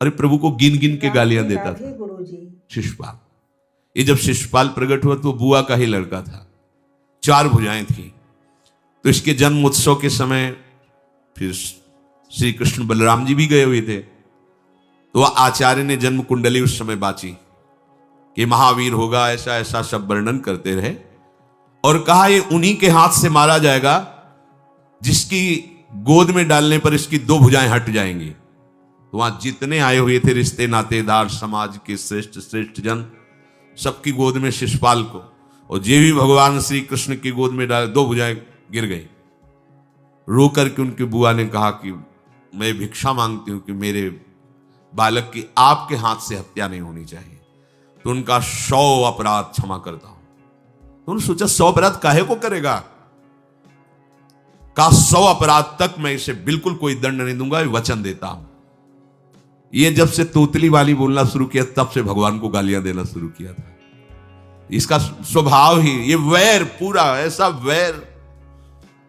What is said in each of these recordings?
अरे प्रभु को गिन गिन के गालियां देता था गुरुजी। शिशुपाल। ये जब शिशुपाल प्रकट हुआ तो बुआ का ही लड़का था, 4 भुजाएं थी। तो इसके जन्म उत्सव के समय फिर श्री कृष्ण बलराम जी भी गए हुए थे। तो वह आचार्य ने जन्म कुंडली उस समय बाची कि महावीर होगा, ऐसा ऐसा सब वर्णन करते रहे और कहा ये उन्हीं के हाथ से मारा जाएगा जिसकी गोद में डालने पर इसकी 2 भुजाएं हट जाएंगी। तो वहां जितने आए हुए थे रिश्ते नातेदार, समाज के श्रेष्ठ श्रेष्ठ जन, सबकी गोद में शिशुपाल को, और जे भी भगवान श्री कृष्ण की गोद में डाले 2 भुजाएं गिर गई। रो करके उनकी बुआ ने कहा कि मैं भिक्षा मांगती हूं कि मेरे बालक की आपके हाथ से हत्या नहीं होनी चाहिए, तो उनका 100 अपराध क्षमा करता हूं। तो उन्होंने सोचा 100 अपराध काहे को करेगा, का 100 अपराध तक मैं इसे बिल्कुल कोई दंड नहीं दूंगा, वचन देता हूं। ये जब से तोतली वाली बोलना शुरू किया तब से भगवान को गालियां देना शुरू किया था। इसका स्वभाव ही ये वैर, पूरा ऐसा वैर,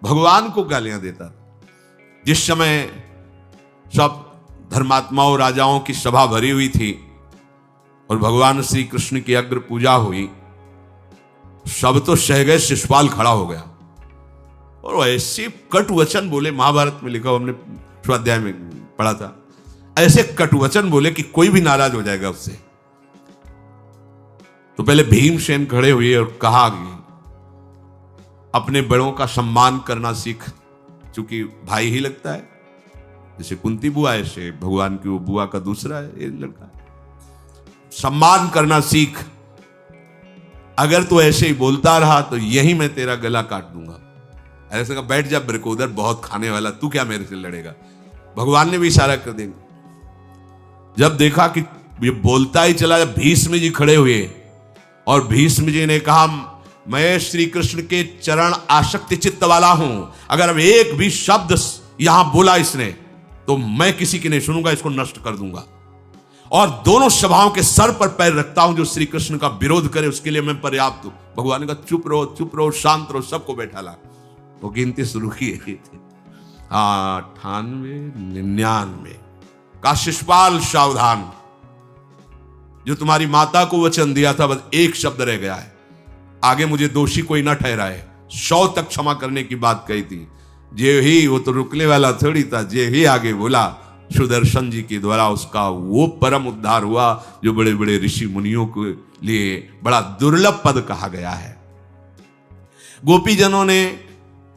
भगवान को गालियां देता। जिस समय सब धर्मात्माओं राजाओं की सभा भरी हुई थी और भगवान श्री कृष्ण की अग्र पूजा हुई, सब तो सह गए, शिशुपाल खड़ा हो गया और ऐसे कटु वचन बोले, महाभारत में लिखा, हमने स्वाध्याय में पढ़ा था, ऐसे कटु वचन बोले कि कोई भी नाराज हो जाएगा उससे। तो पहले भीमसेन खड़े हुए और कहा कि अपने बड़ों का सम्मान करना सीख, चूंकि भाई ही लगता है, जैसे कुंती बुआ ऐसे भगवान की वो बुआ का दूसरा है ये लड़का, सम्मान करना सीख, अगर तू ऐसे ही बोलता रहा तो यही मैं तेरा गला काट दूंगा। ऐसे कहा बैठ जा ब्रकोदर, बहुत खाने वाला, तू क्या मेरे से लड़ेगा। भगवान ने भी इशारा कर दिया। जब देखा कि ये बोलता ही चला, जब भीष्म जी खड़े हुए और भीष्म जी ने कहा मैं श्री कृष्ण के चरण आसक्ति चित्त वाला हूं, अगर अब एक भी शब्द यहां बोला इसने तो मैं किसी की नहीं सुनूंगा, इसको नष्ट कर दूंगा और दोनों सभाओं के सर पर पैर रखता हूं, जो श्री कृष्ण का विरोध करे उसके लिए मैं पर्याप्त हूं। भगवान ने कहा चुप रहो, शांत रहो, सबको बैठा ला। वो गिनती शुरू की थे 98, 99 का शिशुपाल सावधान, जो तुम्हारी माता को वचन दिया था बस एक शब्द रह गया है, आगे मुझे दोषी कोई ना ठहराए। 100 तक क्षमा करने की बात कही थी, जे ही वो तो रुकने वाला थोड़ी था, जे ही आगे बोला सुदर्शन जी के द्वारा उसका वो परम उद्धार हुआ जो बड़े बड़े ऋषि मुनियों के लिए बड़ा दुर्लभ पद कहा गया है। गोपीजनों ने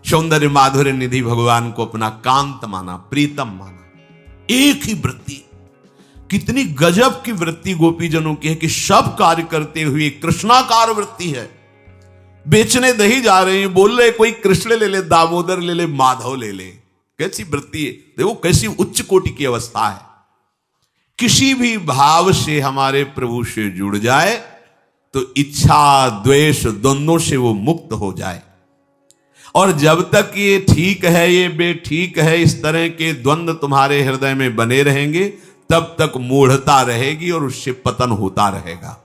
सौंदर्य माधुर्य निधि भगवान को अपना कांत माना, प्रीतम माना। एक ही वृत्ति, कितनी गजब की वृत्ति गोपीजनों की है कि सब कार्य करते हुए कृष्णाकार वृत्ति है। बेचने दही जा रहे हैं, बोल रहे कोई कृष्ण ले ले, दामोदर ले ले, माधव ले ले, कैसी वृत्ति है, देखो कैसी उच्च कोटि की अवस्था है। किसी भी भाव से हमारे प्रभु से जुड़ जाए तो इच्छा द्वेष दोनों से वो मुक्त हो जाए। और जब तक ये ठीक है ये बेठीक है, इस तरह के द्वंद्व तुम्हारे हृदय में बने रहेंगे, तब तक मूढ़ता रहेगी और उससे पतन होता रहेगा।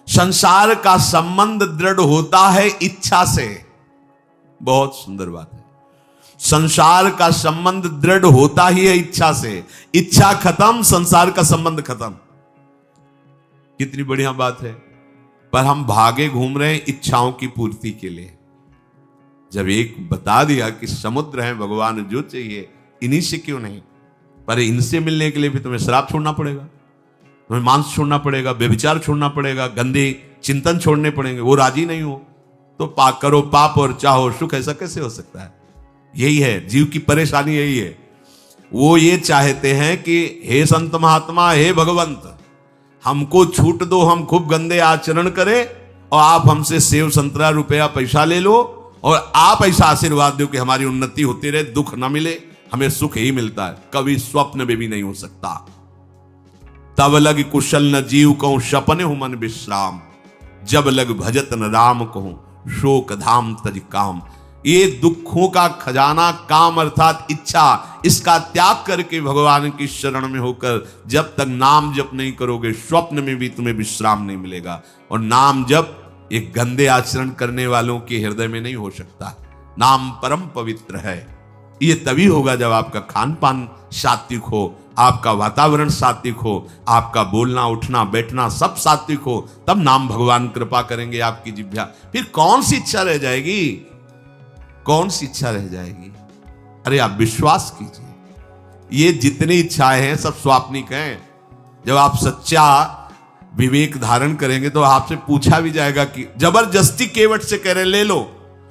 संसार का संबंध दृढ़ होता है इच्छा से, बहुत सुंदर बात है। संसार का संबंध दृढ़ होता ही है इच्छा से, इच्छा खत्म संसार का संबंध खत्म। कितनी बढ़िया बात है। पर हम भागे घूम रहे हैं इच्छाओं की पूर्ति के लिए। जब एक बता दिया कि समुद्र है भगवान, जो चाहिए इन्हीं से क्यों नहीं, पर इनसे मिलने के लिए भी तुम्हें शराब छोड़ना पड़ेगा, तुम्हें मांस छोड़ना पड़ेगा, व्यभिचार छोड़ना पड़ेगा, गंदे चिंतन छोड़ने पड़ेंगे। वो राजी नहीं हो तो पाप करो पाप और चाहो सुख, ऐसा कैसे हो सकता है। यही है जीव की परेशानी, यही है। वो ये चाहते हैं कि हे संत महात्मा, हे भगवंत, हमको छूट दो, हम खूब गंदे आचरण करें और आप हमसे सेव संतरा रुपया पैसा ले लो और आप ऐसा आशीर्वाद दो कि हमारी उन्नति होती रहे, दुख ना मिले, हमें सुख ही मिलता है। कभी स्वप्न में भी नहीं हो सकता। तब लग कुशल न जीव कहूं, सपने हूं मन विश्राम, जब लग भजत न राम कहूं, शोक धाम तज काम। ये दुखों का खजाना काम अर्थात इच्छा, इसका त्याग करके भगवान की शरण में होकर जब तक नाम जप नहीं करोगे, स्वप्न में भी तुम्हें विश्राम नहीं मिलेगा। और नाम जप एक गंदे आचरण करने वालों के हृदय में नहीं हो सकता। नाम परम पवित्र है। ये तभी होगा जब आपका खान पान सात्विक हो, आपका वातावरण सात्विक हो, आपका बोलना उठना बैठना सब सात्विक हो, तब नाम भगवान कृपा करेंगे आपकी जिह्वा। फिर कौन सी इच्छा रह जाएगी, कौन सी इच्छा रह जाएगी? अरे आप विश्वास कीजिए, ये जितनी इच्छाएं हैं सब स्वाप्निक हैं। जब आप सच्चा विवेक धारण करेंगे तो आपसे पूछा भी जाएगा कि जबरदस्ती केवट से कह रहे ले लो,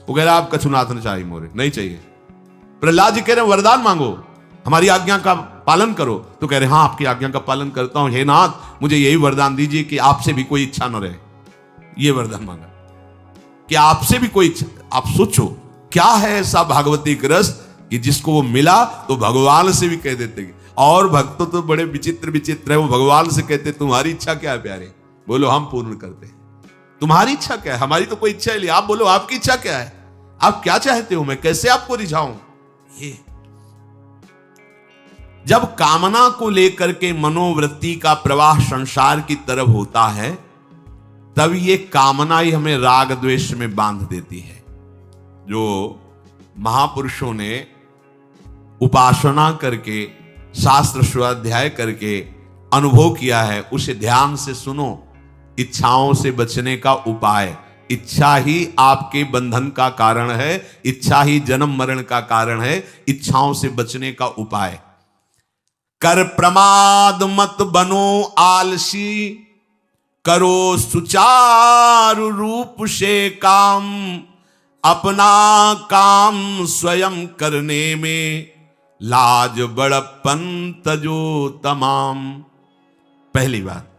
वो कह रहे आप कछुनाथ न चाहिए मोरे, नहीं चाहिए। प्रहलाद जी कह रहे वरदान मांगो, हमारी आज्ञा का पालन करो, तो कह रहे हाँ आपकी आज्ञा का पालन करता हूं, हे नाथ मुझे यही वरदान दीजिए कि आपसे भी कोई इच्छा न रहे। ये वरदान मांगा कि आपसे भी कोई इच्छा। आप सोचो क्या है ऐसा भागवती रस कि जिसको वो मिला तो भगवान से भी कह देते। और भक्तों तो बड़े विचित्र विचित्र है, वो भगवान से कहते तुम्हारी इच्छा क्या है प्यारे, बोलो हम पूर्ण करते हैं। तुम्हारी इच्छा क्या है, हमारी तो कोई इच्छा ही नहीं, आप बोलो आपकी इच्छा क्या है, आप क्या चाहते हो, मैं कैसे आपको रिझाऊं। ये जब कामना को लेकर के मनोवृत्ति का प्रवाह संसार की तरफ होता है, तब ये कामना ही हमें राग द्वेष में बांध देती है। जो महापुरुषों ने उपासना करके शास्त्र स्वाध्याय करके अनुभव किया है, उसे ध्यान से सुनो। इच्छाओं से बचने का उपाय, इच्छा ही आपके बंधन का कारण है, इच्छा ही जन्म मरण का कारण है। इच्छाओं से बचने का उपाय, कर प्रमाद मत बनो आलसी, करो सुचारु रूप से काम, अपना काम स्वयं करने में लाज बड़प्पन तजो तमाम। पहली बात,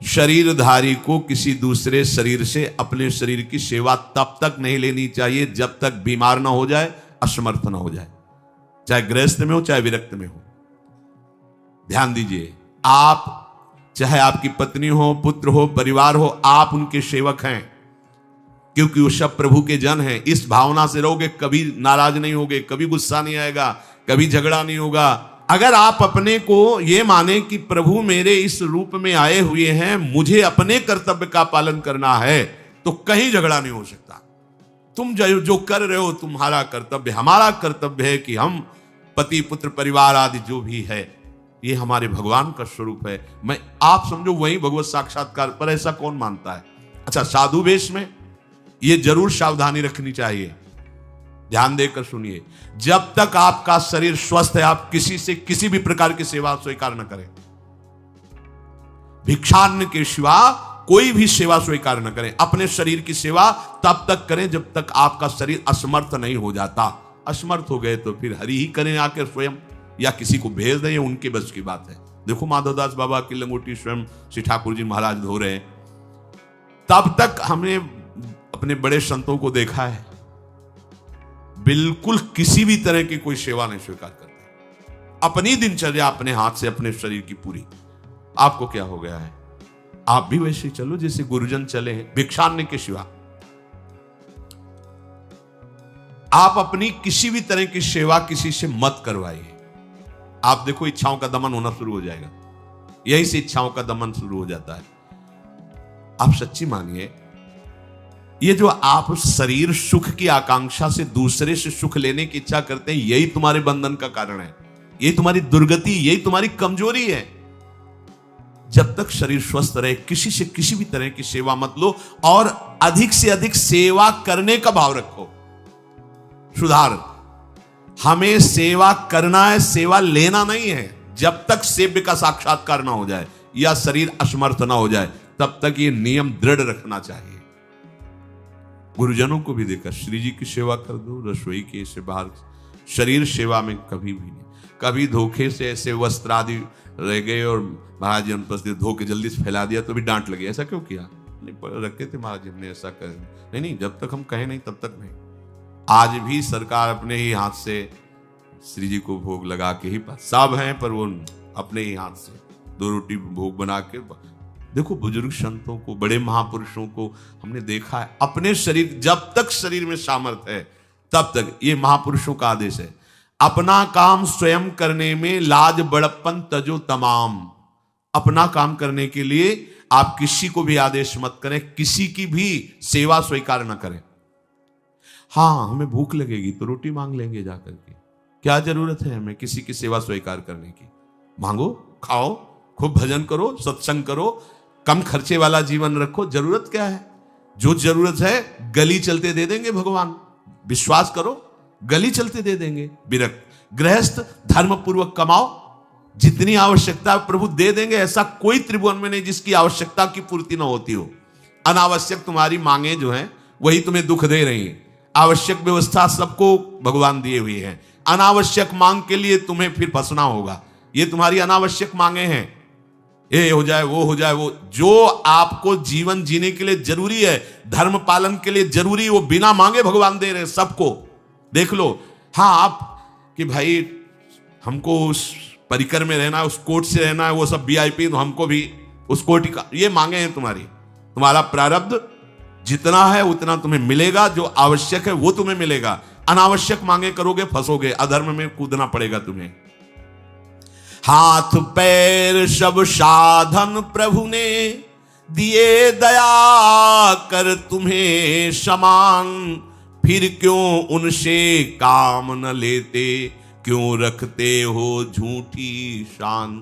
शरीरधारी को किसी दूसरे शरीर से अपने शरीर की सेवा तब तक नहीं लेनी चाहिए जब तक बीमार ना हो जाए, असमर्थ ना हो जाए, चाहे गृहस्थ में हो चाहे विरक्त में हो। ध्यान दीजिए, आप चाहे आपकी पत्नी हो, पुत्र हो, परिवार हो, आप उनके सेवक हैं, क्योंकि वो सब प्रभु के जन हैं। इस भावना से रहोगे, कभी नाराज नहीं होगे, कभी गुस्सा नहीं आएगा, कभी झगड़ा नहीं होगा। अगर आप अपने को ये माने कि प्रभु मेरे इस रूप में आए हुए हैं, मुझे अपने कर्तव्य का पालन करना है, तो कहीं झगड़ा नहीं हो सकता। तुम जो कर रहे हो तुम्हारा कर्तव्य, हमारा कर्तव्य है कि हम पति पुत्र परिवार आदि जो भी है, ये हमारे भगवान का स्वरूप है। मैं आप समझो वही भगवत साक्षात्कार, पर ऐसा कौन मानता है। अच्छा, साधु वेश में ये जरूर सावधानी रखनी चाहिए, ध्यान देकर सुनिए। जब तक आपका शरीर स्वस्थ है, आप किसी से किसी भी प्रकार की सेवा स्वीकार न करें। भिक्षान्न के सिवा कोई भी सेवा स्वीकार न करें। अपने शरीर की सेवा तब तक करें जब तक आपका शरीर असमर्थ नहीं हो जाता। असमर्थ हो गए तो फिर हरि ही करें आकर स्वयं, या किसी को भेज दें, उनके बस की बात है। देखो माधवदास बाबा की लंगोटी स्वयं श्री ठाकुर जी महाराज धो रहे हैं। तब तक हमने अपने बड़े संतों को देखा है, बिल्कुल किसी भी तरह की कोई सेवा नहीं स्वीकार करते। अपनी दिनचर्या अपने हाथ से, अपने शरीर की पूरी। आपको क्या हो गया है, आप भी वैसे ही चलो जैसे गुरुजन चले हैं, भिक्षान्न के सिवा। आप अपनी किसी भी तरह की सेवा किसी से मत करवाइए। आप देखो इच्छाओं का दमन होना शुरू हो जाएगा, यही से इच्छाओं का दमन शुरू हो जाता है। आप सच्ची मानिए, ये जो आप शरीर सुख की आकांक्षा से दूसरे से सुख लेने की इच्छा करते हैं, यही तुम्हारे बंधन का कारण है, यही तुम्हारी दुर्गति, यही तुम्हारी कमजोरी है। जब तक शरीर स्वस्थ रहे, किसी से किसी भी तरह की सेवा मत लो, और अधिक से अधिक सेवा करने का भाव रखो। सुधार, हमें सेवा करना है, सेवा लेना नहीं है। जब तक सेव्य का साक्षात्कार ना हो जाए या शरीर असमर्थ ना हो जाए, तब तक ये नियम दृढ़ रखना चाहिए। गुरुजनों को भी देखा, श्री जी की सेवा कर दो, रसोई के से बाहर शरीर सेवा में कभी भी नहीं। कभी धोखे से ऐसे वस्त्र आदि रह गए और महाराज जी अनुपस्थित, धो के जल्दी से फैला दिया तो भी डांट लगी, ऐसा क्यों किया? नहीं रखे थे महाराज जी, हमने ऐसा कर नहीं, जब तक हम कहें नहीं तब तक नहीं। आज भी सरकार अपने ही हाथ से श्री जी को भोग लगा के ही, सब हैं पर वो अपने ही हाथ से 2 रोटी भोग बना के। देखो बुजुर्ग संतों को, बड़े महापुरुषों को हमने देखा है, अपने शरीर, जब तक शरीर में सामर्थ्य है तब तक, ये महापुरुषों का आदेश है, अपना काम स्वयं करने में लाज बड़प्पन तजो तमाम। अपना काम करने के लिए आप किसी को भी आदेश मत करें, किसी की भी सेवा स्वीकार न करें। हाँ, हमें भूख लगेगी तो रोटी मांग लेंगे जाकर के, क्या जरूरत है हमें किसी की सेवा स्वीकार करने की। मांगो, खाओ, खूब भजन करो, सत्संग करो, कम खर्चे वाला जीवन रखो। जरूरत क्या है? जो जरूरत है गली चलते दे देंगे भगवान, विश्वास करो, गली चलते दे देंगे। विरक्त गृहस्थ धर्म पूर्वक कमाओ, जितनी आवश्यकता प्रभु दे देंगे। ऐसा कोई त्रिभुवन में नहीं जिसकी आवश्यकता की पूर्ति ना होती हो। अनावश्यक तुम्हारी मांगे जो हैं वही तुम्हें दुख दे रही हैं। आवश्यक व्यवस्था सबको भगवान दिए हुए हैं। अनावश्यक मांग के लिए तुम्हें फिर फंसना होगा। ये तुम्हारी अनावश्यक मांगे हैं, ये हो जाए, वो हो जाए, वो जो आपको जीवन जीने के लिए जरूरी है, धर्म पालन के लिए जरूरी, वो बिना मांगे भगवान दे रहे हैं सबको। देख लो। हाँ, आप कि भाई हमको उस परिकर में रहना है, उस कोर्ट से रहना है, वो सब वीआईपी, तो हमको भी उस कोर्ट का, ये मांगे हैं तुम्हारी। तुम्हारा प्रारब्ध जितना है उतना तुम्हें मिलेगा, जो आवश्यक है वो तुम्हें मिलेगा। अनावश्यक मांगे करोगे फंसोगे, अधर्म में कूदना पड़ेगा तुम्हें। हाथ पैर सब साधन प्रभु ने दिए, दया कर तुम्हें समान, फिर क्यों उनसे काम न लेते, क्यों रखते हो झूठी शान।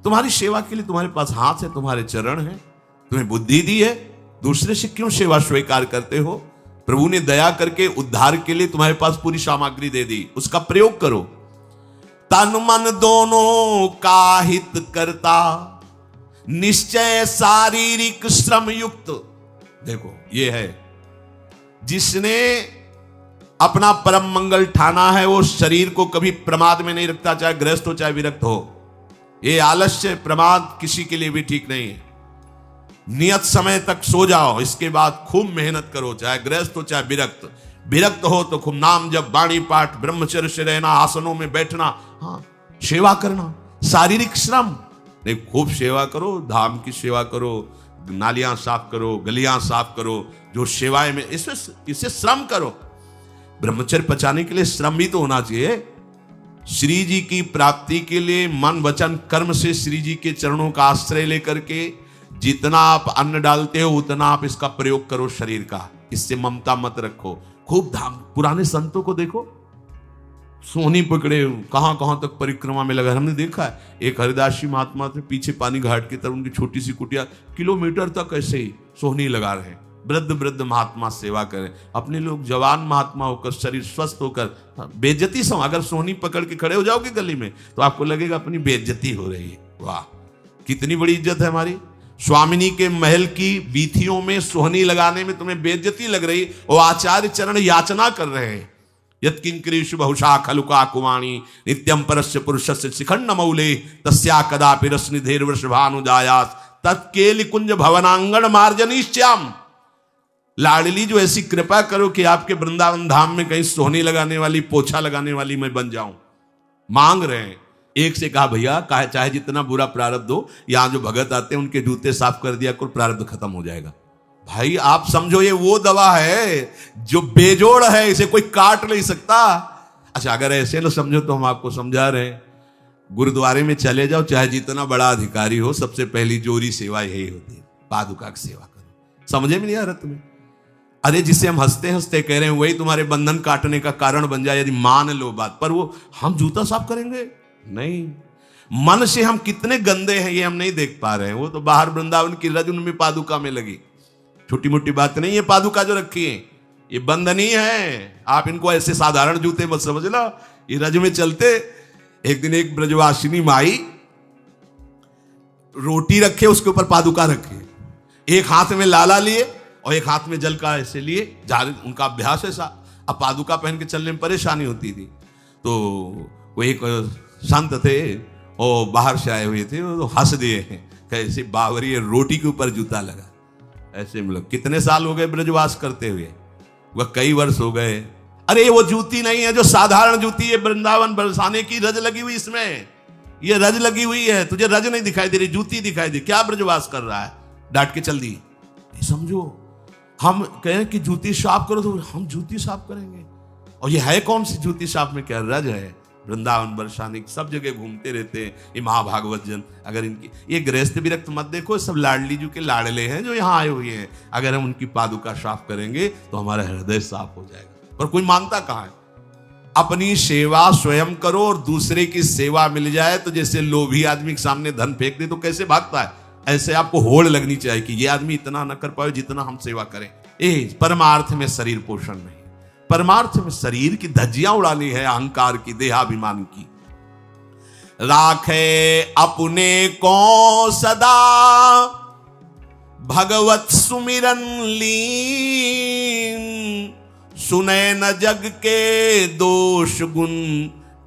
तुम्हारी सेवा के लिए तुम्हारे पास हाथ है, तुम्हारे चरण है, तुम्हें बुद्धि दी है, दूसरे से क्यों सेवा स्वीकार करते हो? प्रभु ने दया करके उद्धार के लिए तुम्हारे पास पूरी सामग्री दे दी, उसका प्रयोग करो। तन मन दोनों का हित करता, निश्चय शारीरिक श्रम युक्त। देखो, ये है जिसने अपना परम मंगल ठाना है, वो शरीर को कभी प्रमाद में नहीं रखता, चाहे गृहस्थ हो चाहे विरक्त हो। ये आलस्य प्रमाद किसी के लिए भी ठीक नहीं है। नियत समय तक सो जाओ, इसके बाद खूब मेहनत करो, चाहे गृहस्थ हो चाहे विरक्त। विरक्त हो तो खूब नाम जप, वाणी पाठ, ब्रह्मचर्य से रहना, आसनों में बैठना, हाँ, सेवा करना, शारीरिक श्रम नहीं, खूब सेवा करो, धाम की सेवा करो, नालियां साफ करो, गलियां साफ करो, जो सेवाएं में इससे श्रम करो। ब्रह्मचर्य पचाने के लिए श्रम भी तो होना चाहिए। श्री जी की प्राप्ति के लिए मन वचन कर्म से श्री जी के चरणों का आश्रय लेकर के जितना आप अन्न डालते हो उतना आप इसका प्रयोग करो शरीर का। इससे ममता मत रखो। खूब धाम। पुराने संतों को देखो, सोहनी पकड़े कहां कहां तक परिक्रमा में लगा। हमने देखा है एक हरिदासी महात्मा थे, पीछे पानी घाट की तरफ उनकी छोटी सी कुटिया, किलोमीटर तक ऐसे ही सोहनी लगा रहे हैं। वृद्ध वृद्ध महात्मा सेवा करें। अपने लोग जवान महात्मा होकर, शरीर स्वस्थ होकर बेइज्जती से, अगर सोहनी पकड़ के खड़े हो जाओगे गली में तो आपको लगेगा अपनी बेइज्जती हो रही है। वाह, कितनी बड़ी इज्जत है हमारी। स्वामिनी के महल की बीथियों में सोहनी लगाने में तुम्हें बेइज्जती लग रही, और आचार्य चरण याचना कर रहे हैं। यत्किंकरीष बहुशा खलुका कुमाणी नित्यम परस्य पुरुषस्य शिखंड मौले तस्या कदापि रसनिधेर वृषभानुजायास तत्केलि कुंज भवनांगण मार्जनीश्याम। लाडली जो ऐसी कृपा करो कि आपके वृंदावन धाम में कहीं सोहनी लगाने वाली, पोछा लगाने वाली मैं बन जाऊं। मांग रहे हैं। एक से कहा, भैया चाहे जितना बुरा प्रारब्ध हो, यहां जो भगत आते हैं उनके जूते साफ कर दिया करो, प्रारब्ध खत्म हो जाएगा। भाई आप समझो ये वो दवा है जो बेजोड़ है, इसे कोई काट नहीं सकता। अच्छा, अगर ऐसे ना समझो तो हम आपको समझा रहे हैं। गुरुद्वारे में चले जाओ, चाहे जितना बड़ा अधिकारी हो, सबसे पहली जोरी सेवा यही होती है, पादुका की सेवा करो। समझे में नहीं आ रहा तुम्हें? अरे जिसे हम हंसते हंसते कह रहे हैं वही तुम्हारे बंधन काटने का कारण बन जाए, यदि मान लो बात। पर वो हम जूता साफ करेंगे नहीं। मन से हम कितने गंदे हैं ये हम नहीं देख पा रहे हैं। वो तो बाहर वृंदावन की रज उनमें पादुका में लगी, छोटी मोटी बात नहीं है। पादुका जो रखी है ये बंधनी है, आप इनको ऐसे साधारण जूते मत समझना, ये रज में चलते। एक दिन एक ब्रजवासिनी माई रोटी रखे, उसके ऊपर पादुका रखे, एक हाथ में लाला लिए और एक हाथ में जल का ऐसे लिए, उनका अभ्यास ऐसा। अब पादुका पहन के चलने में परेशानी होती थी, तो वो एक संत थे और बाहर से आए हुए थे, वो हंस दिए हैं, कैसे बावरी रोटी के ऊपर जूता लगा। ऐसे मतलब कितने साल हो गए ब्रजवास करते हुए? वह कई वर्ष हो गए। अरे वो जूती नहीं है जो साधारण जूती है, वृंदावन बरसाने की रज लगी हुई, इसमें ये रज लगी हुई है। तुझे रज नहीं दिखाई दे रही, जूती दिखाई दे। क्या ब्रजवास कर रहा है? डांट के चल दी। समझो, हम कहें कि जूती साफ करो तो हम जूती साफ करेंगे, और ये है कौन सी जूती साफ में? क्या रज है? वृंदावन बरसाने सब जगह घूमते रहते हैं ये महाभागवत जन। अगर इनकी ये गृहस्थ विरक्त मत देखो, सब लाडली जी के लाडले हैं जो यहाँ आए हुए हैं। अगर हम उनकी पादुका साफ करेंगे तो हमारा हृदय साफ हो जाएगा। पर कोई मानता कहाँ है? अपनी सेवा स्वयं करो और दूसरे की सेवा मिल जाए तो जैसे लोभी आदमी के सामने धन फेंक दे तो कैसे भागता है, ऐसे आपको होड़ लगनी चाहिए कि ये आदमी इतना न कर पाए जितना हम सेवा करें। परमार्थ में शरीर पोषण नहीं, परमार्थ में शरीर की धज्जियां उड़ानी है, अहंकार की, देहाभिमान की। राखे अपने को सदा भगवत सुमिरन लीन, सुने न जग के दोष गुण,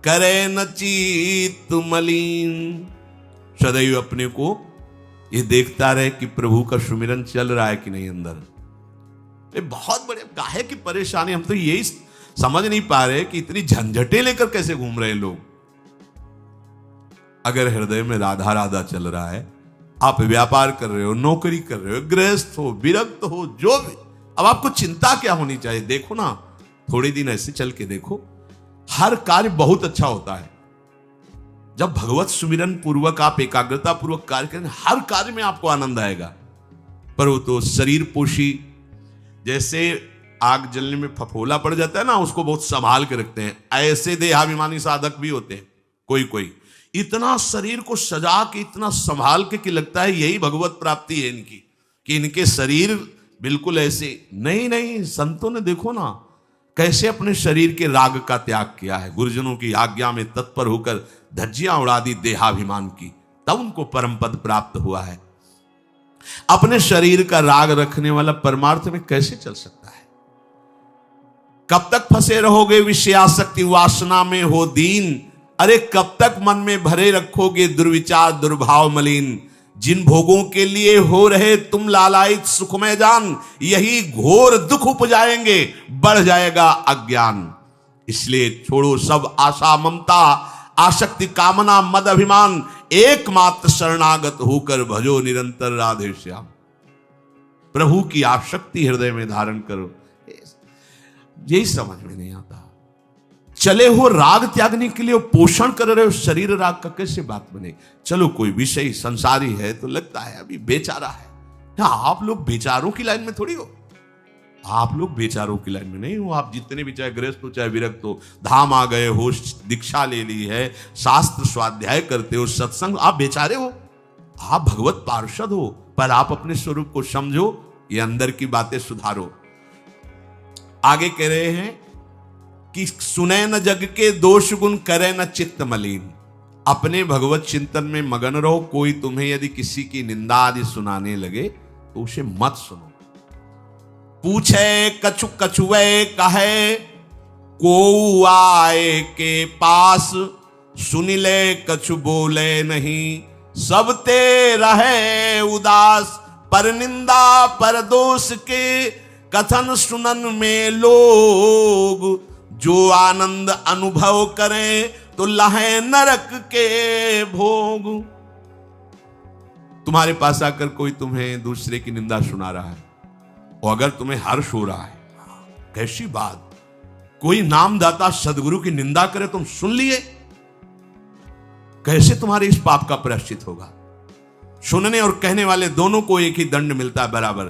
करे न चित्त मलिन। सदैव अपने को ये देखता रहे कि प्रभु का सुमिरन चल रहा है कि नहीं अंदर। ये बहुत बड़े काहे की परेशानी, हम तो यही समझ नहीं पा रहे कि इतनी झंझटें लेकर कैसे घूम रहे लोग। अगर हृदय में राधा राधा चल रहा है, आप व्यापार कर रहे हो, नौकरी कर रहे हो, गृहस्थ हो, विरक्त हो, जो भी, अब आपको चिंता क्या होनी चाहिए? देखो ना, थोड़े दिन ऐसे चल के देखो, हर कार्य बहुत अच्छा होता है जब भगवत सुमिरन पूर्वक आप एकाग्रता पूर्वक कार्य करें, हर कार्य में आपको आनंद आएगा। पर वो तो शरीर पोषी, जैसे आग जलने में फफोला पड़ जाता है ना, उसको बहुत संभाल के रखते हैं, ऐसे देहाभिमानी साधक भी होते हैं कोई कोई, इतना शरीर को सजा के, इतना संभाल के कि लगता है यही भगवत प्राप्ति है इनकी, कि इनके शरीर बिल्कुल ऐसे नहीं। संतों ने देखो ना कैसे अपने शरीर के राग का त्याग किया है, गुरुजनों की आज्ञा में तत्पर होकर धज्जियां उड़ा दी देहाभिमान की, तब उनको परम पद प्राप्त हुआ है। अपने शरीर का राग रखने वाला परमार्थ में कैसे चल सकता है? कब तक फंसे रहोगे विषयासक्ति वासना में हो दीन? अरे कब तक मन में भरे रखोगे दुर्विचार दुर्भाव मलिन? जिन भोगों के लिए हो रहे तुम लालायित सुखमय जान, यही घोर दुख उपजाएंगे, बढ़ जाएगा अज्ञान। इसलिए छोड़ो सब आशा ममता, आसक्ति कामना मद अभिमान, एकमात्र शरणागत होकर भजो निरंतर राधे श्याम। प्रभु की आसक्ति हृदय में धारण करो। यही समझ में नहीं आता। चले हो राग त्यागने के लिए, पोषण कर रहे हो शरीर राग का, कैसे बात बने? चलो कोई विषय संसारी है तो लगता है अभी बेचारा है। आप लोग बेचारों की लाइन में थोड़ी हो, आप लोग बेचारों की लाइन में नहीं हो। आप जितने भी, चाहे गृहस्थ हो चाहे विरक्त हो, धाम आ गए हो, दीक्षा ले ली है, शास्त्र स्वाध्याय करते हो, सत्संग, आप बेचारे हो, आप भगवत पार्षद हो। पर आप अपने स्वरूप को समझो, ये अंदर की बातें सुधारो। आगे कह रहे हैं कि सुने न जग के दोष गुण, करे न चित्त मलिन। अपने भगवत चिंतन में मगन रहो। कोई तुम्हें यदि किसी की निंदा आदि सुनाने लगे तो उसे मत सुनो। पूछे कछु कछुए कहे, को आए के पास, सुन ले कछु बोले नहीं, सब ते रहे उदास। पर निंदा पर दोष के, कथन सुनन में लोग, जो आनंद अनुभव करें तो लहे नरक के भोग। तुम्हारे पास आकर कोई तुम्हें दूसरे की निंदा सुना रहा है और अगर तुम्हें हर्ष हो रहा है, कैसी बात, कोई नामदाता सदगुरु की निंदा करे तुम सुन लिए, कैसे तुम्हारे इस पाप का प्रायश्चित होगा? सुनने और कहने वाले दोनों को एक ही दंड मिलता है बराबर।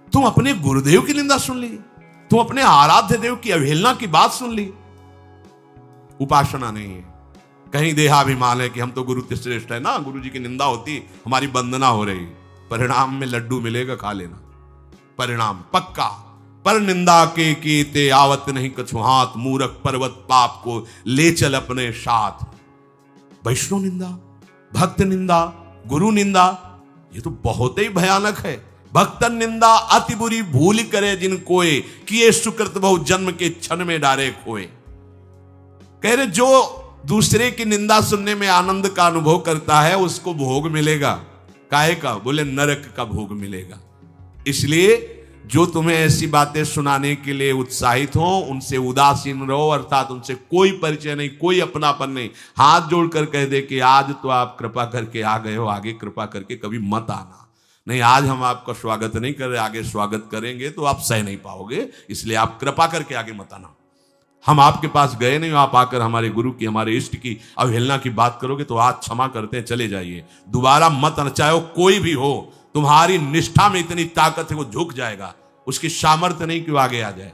तुम अपने गुरुदेव की निंदा सुन ली, तुम अपने आराध्य देव की अवहेलना की बात सुन ली। उपासना नहीं है, कहीं देहाभिमान है कि हम तो गुरु श्रेष्ठ है ना, गुरु जी की निंदा होती हमारी वंदना हो रही, परिणाम में लड्डू मिलेगा, खा लेना, परिणाम पक्का। पर निंदा के कीते आवत नहीं कछु हाथ, मूरख पर्वत पाप को ले चल अपने साथ। वैष्णव निंदा, भक्त निंदा, गुरु निंदा, ये तो बहुत ही भयानक है। भक्तन निंदा अति बुरी भूल करे जिन कोय, किए सुकृत बहु जन्म के क्षण में डारे खोए। कह रहे जो दूसरे की निंदा सुनने में आनंद का अनुभव करता है उसको भोग मिलेगा। काहे का? बोले नरक का भोग मिलेगा। इसलिए जो तुम्हें ऐसी बातें सुनाने के लिए उत्साहित हो उनसे उदासीन रहो, अर्थात उनसे कोई परिचय नहीं, कोई अपनापन नहीं। हाथ जोड़कर कह दे कि आज तो आप कृपा करके आ गए हो, आगे कृपा करके कभी मत आना। नहीं, आज हम आपका स्वागत नहीं कर रहे, आगे स्वागत करेंगे तो आप सह नहीं पाओगे, इसलिए आप कृपा करके आगे मत आना। हम आपके पास गए नहीं, आप आकर हमारे गुरु की, हमारे इष्ट की अवहेलना की बात करोगे तो आज क्षमा करते हैं, चले जाइए, दोबारा मत आना। चाहे कोई भी हो, तुम्हारी निष्ठा में इतनी ताकत है वो झुक जाएगा, उसकी सामर्थ्य नहीं कि वो आगे आ जाए।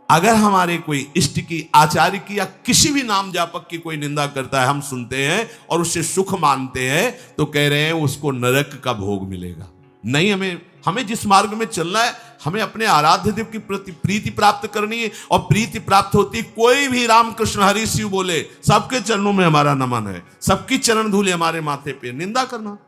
अगर हमारे कोई इष्ट की, आचार्य की या किसी भी नाम जापक की कोई निंदा करता है, हम सुनते हैं और उससे सुख मानते हैं, तो कह रहे हैं उसको नरक का भोग मिलेगा। नहीं, हमें जिस मार्ग में चलना है, हमें अपने आराध्य देव की प्रति प्रीति प्राप्त करनी है। और प्रीति प्राप्त होती, कोई भी राम कृष्ण हरि शिव बोले, सबके चरणों में हमारा नमन है, सबकी चरण धूले हमारे माथे पे। निंदा करना,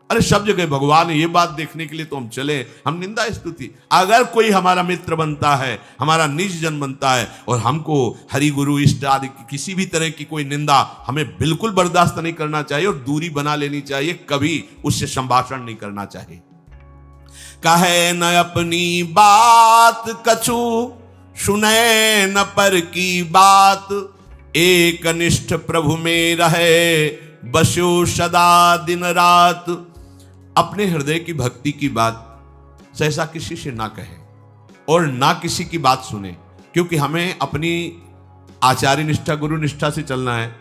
अरे सब जगह भगवान है, ये बात देखने के लिए तो हम चले, हम निंदा स्तुति। अगर कोई हमारा मित्र बनता है, हमारा निज जन बनता है, और हमको हरि गुरु इष्ट आदि की किसी भी तरह की कोई निंदा, हमें बिल्कुल बर्दाश्त नहीं करना चाहिए और दूरी बना लेनी चाहिए, कभी उससे संभाषण नहीं करना चाहिए। कहे न अपनी बात कछु, सुने न पर की बात, एक निष्ठ प्रभु में रहे, बसो सदा दिन रात। अपने हृदय की भक्ति की बात सहसा किसी से ना कहे और ना किसी की बात सुने, क्योंकि हमें अपनी आचार्य निष्ठा, गुरु निष्ठा से चलना है।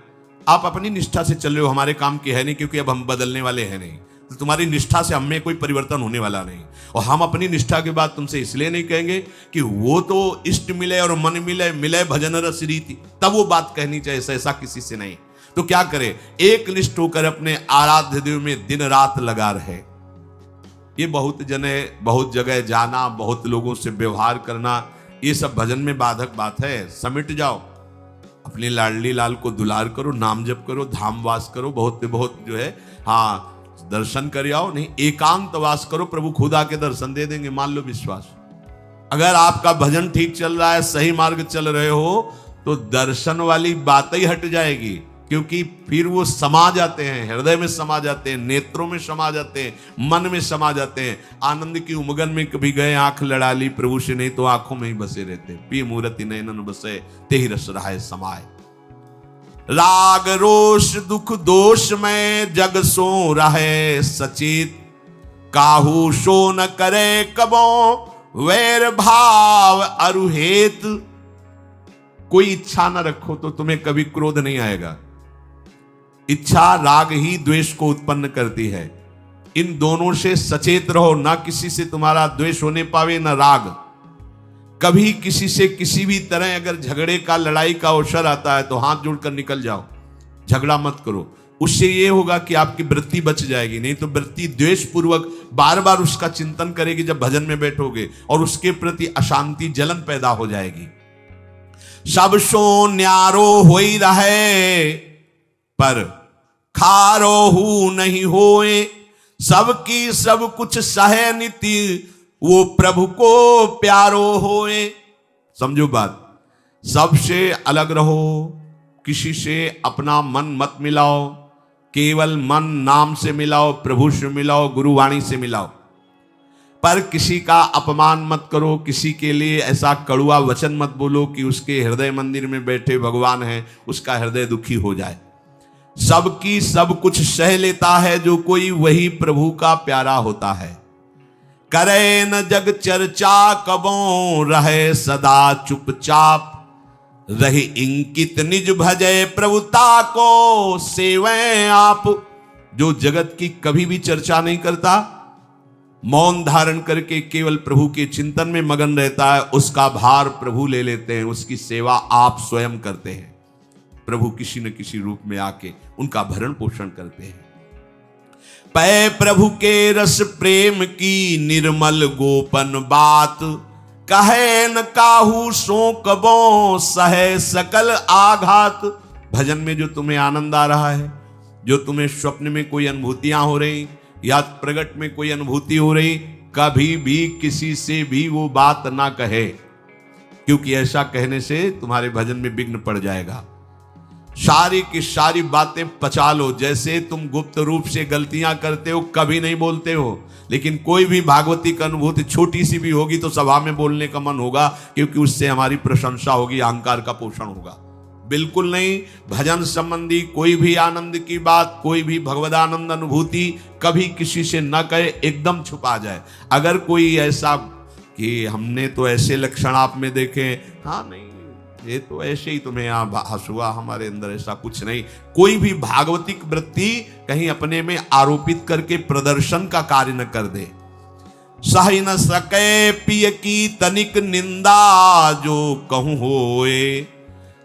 आप अपनी निष्ठा से चल रहे हो, हमारे काम की है नहीं, क्योंकि अब हम बदलने वाले हैं नहीं, तो तुम्हारी निष्ठा से हमें कोई परिवर्तन होने वाला नहीं। और हम अपनी निष्ठा के बाद तुमसे इसलिए नहीं कहेंगे कि वो तो इष्ट मिले और मन मिले, मिले भजन रस रीति, तब वो बात कहनी चाहिए, सहसा किसी से नहीं। तो क्या करे, एक निष्ठ होकर अपने आराध्य देव में दिन रात लगा रहे। ये बहुत जगह जाना, बहुत लोगों से व्यवहार करना, ये सब भजन में बाधक बात है। समिट जाओ, अपनी लाडली लाल को दुलार करो, नाम जप करो, धाम वास करो, बहुत जो है, हाँ दर्शन कर आओ। नहीं, एकांत वास करो, प्रभु खुद आके दर्शन दे देंगे, मान लो विश्वास। अगर आपका भजन ठीक चल रहा है, सही मार्ग चल रहे हो, तो दर्शन वाली बात ही हट जाएगी, क्योंकि फिर वो समा जाते हैं, हृदय में समा जाते हैं, नेत्रों में समा जाते हैं, मन में समा जाते हैं। आनंद की उमगन में कभी गए, आंख लड़ा ली प्रभु से, नहीं तो आंखों में ही बसे रहते। पी मूर्ति नयनन बसे, तेहि रस रहाय समाए। राग रोष दुख दोष में जग सो रहे सचेत, काहू सो न करे कबो वैर भाव अरुहेत। कोई इच्छा न रखो तो तुम्हें कभी क्रोध नहीं आएगा। इच्छा राग ही द्वेष को उत्पन्न करती है। इन दोनों से सचेत रहो, ना किसी से तुम्हारा द्वेष होने पावे न राग। कभी किसी से किसी भी तरह अगर झगड़े का, लड़ाई का अवसर आता है तो हाथ जोड़कर निकल जाओ, झगड़ा मत करो। उससे ये होगा कि आपकी वृत्ति बच जाएगी, नहीं तो वृत्ति द्वेष पूर्वक बार बार उसका चिंतन करेगी जब भजन में बैठोगे, और उसके प्रति अशांति, जलन पैदा हो जाएगी। सब सो न्यारो होई रहे, पर खारो हु नहीं होए, सबकी सब कुछ सहे नीति, वो प्रभु को प्यारो होए। समझो बात, सबसे अलग रहो, किसी से अपना मन मत मिलाओ, केवल मन नाम से मिलाओ, प्रभु से मिलाओ, गुरुवाणी से मिलाओ। पर किसी का अपमान मत करो, किसी के लिए ऐसा कड़ुआ वचन मत बोलो कि उसके हृदय मंदिर में बैठे भगवान हैं, उसका हृदय दुखी हो जाए। सबकी सब कुछ सह लेता है जो कोई, वही प्रभु का प्यारा होता है। करे न जग चर्चा कबों, रहे सदा चुपचाप, रही इंकित निज भजय प्रभुता को सेवें आप। जो जगत की कभी भी चर्चा नहीं करता, मौन धारण करके केवल प्रभु के चिंतन में मगन रहता है, उसका भार प्रभु ले लेते हैं, उसकी सेवा आप स्वयं करते हैं। प्रभु किसी न किसी रूप में आके उनका भरण पोषण करते हैं। पै प्रभु के रस प्रेम की निर्मल गोपन बात, कहे न काहू सो कबो सहे सकल आघात। भजन में जो तुम्हें आनंद आ रहा है, जो तुम्हें स्वप्न में कोई अनुभूतियां हो रही या प्रगट में कोई अनुभूति हो रही, कभी भी किसी से भी वो बात ना कहे, क्योंकि ऐसा कहने से तुम्हारे भजन में विघ्न पड़ जाएगा। सारी की सारी बातें पचा लो। जैसे तुम गुप्त रूप से गलतियां करते हो, कभी नहीं बोलते हो, लेकिन कोई भी भागवती का अनुभूति छोटी सी भी होगी तो सभा में बोलने का मन होगा, क्योंकि उससे हमारी प्रशंसा होगी, अहंकार का पोषण होगा। बिल्कुल नहीं। भजन संबंधी कोई भी आनंद की बात, कोई भी भगवदानंद अनुभूति कभी किसी से न कहे, एकदम छुपा जाए। अगर कोई ऐसा कि हमने तो ऐसे लक्षण आप में देखे, हाँ नहीं ये तो ऐसे ही तुम्हें यहाँ हंसुआ, हमारे अंदर ऐसा कुछ नहीं। कोई भी भागवतिक वृत्ति कहीं अपने में आरोपित करके प्रदर्शन का कार्य न कर दे। सही न सके पिय की तनिक निंदा, जो कहूं होए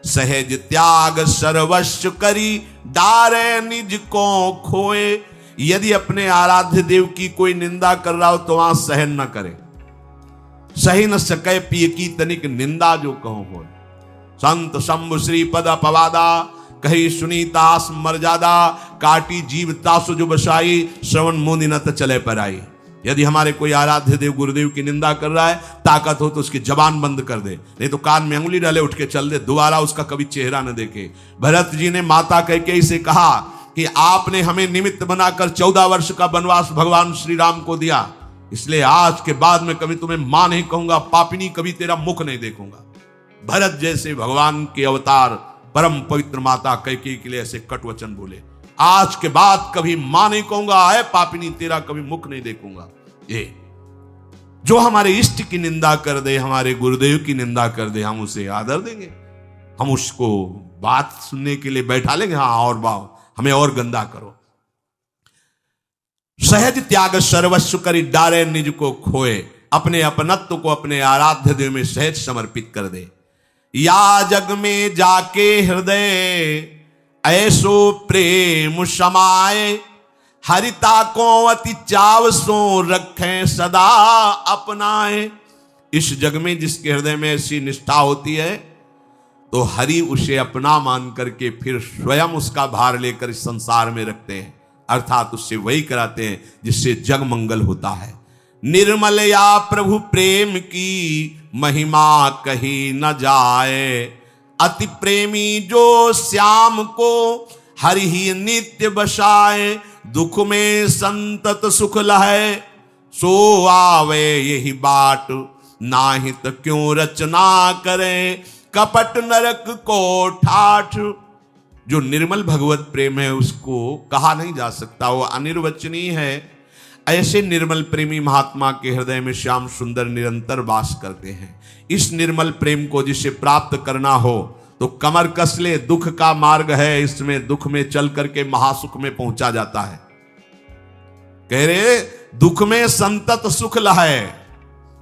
सहज त्याग सर्वस्व करी, डारे निज को खोए। यदि अपने आराध्य देव की कोई निंदा कर रहा हो तो वहां सहन न करे। सही न सके पिय की तनिक निंदा, जो कहूं होए। संत शंभु श्री पद अपवादा, कही सुनी तास मर्यादा, काटी जीव तासु जो बसाई, श्रवण मुनि न त चले पर आई। यदि हमारे कोई आराध्य देव गुरुदेव की निंदा कर रहा है, ताकत हो तो उसकी जबान बंद कर दे, नहीं तो कान में अंगुली डाले उठ के चल दे, दोबारा उसका कभी चेहरा न देखे। भरत जी ने माता कैकेयी से कहा कि आपने हमें निमित्त बनाकर 14 वर्ष का वनवास भगवान श्री राम को दिया, इसलिए आज के बाद में कभी तुम्हें मां नहीं कहूंगा, पापिनी कभी तेरा मुख नहीं देखूंगा। भरत जैसे भगवान के अवतार परम पवित्र माता कैकेयी के लिए ऐसे कट वचन बोले, आज के बाद कभी मां नहीं कहूंगा, है पापिनी तेरा कभी मुख नहीं देखूंगा। ये जो हमारे इष्ट की निंदा कर दे, हमारे गुरुदेव की निंदा कर दे, हम उसे आदर देंगे, हम उसको बात सुनने के लिए बैठा लेंगे। हाँ और बाव हमें और गंदा करो। सहज त्याग सर्वस्व करी, डारे निज को खोए। अपने अपनत्व को अपने आराध्य देव में सहज समर्पित कर दे। या जग में जाके हृदय ऐसो प्रेम समाए, हरिता को अति चाव सो रखें सदा अपनाए। इस जग में जिसके हृदय में ऐसी निष्ठा होती है तो हरि उसे अपना मान करके फिर स्वयं उसका भार लेकर इस संसार में रखते हैं, अर्थात उससे वही कराते हैं जिससे जग मंगल होता है। निर्मल या प्रभु प्रेम की महिमा कही न जाए, अति प्रेमी जो श्याम को हरि ही नित्य बसाए। दुख में संतत सुख लहे, सो आवे यही बाट, नाहित क्यों रचना करे, कपट नरक को ठाठ। जो निर्मल भगवत प्रेम है उसको कहा नहीं जा सकता, वो अनिर्वचनीय है। ऐसे निर्मल प्रेमी महात्मा के हृदय में श्याम सुंदर निरंतर वास करते हैं। इस निर्मल प्रेम को जिसे प्राप्त करना हो तो कमर कस ले, दुख का मार्ग है, इसमें दुख में चल करके महासुख में पहुंचा जाता है। कह रहे दुख में संतत सुख लहे,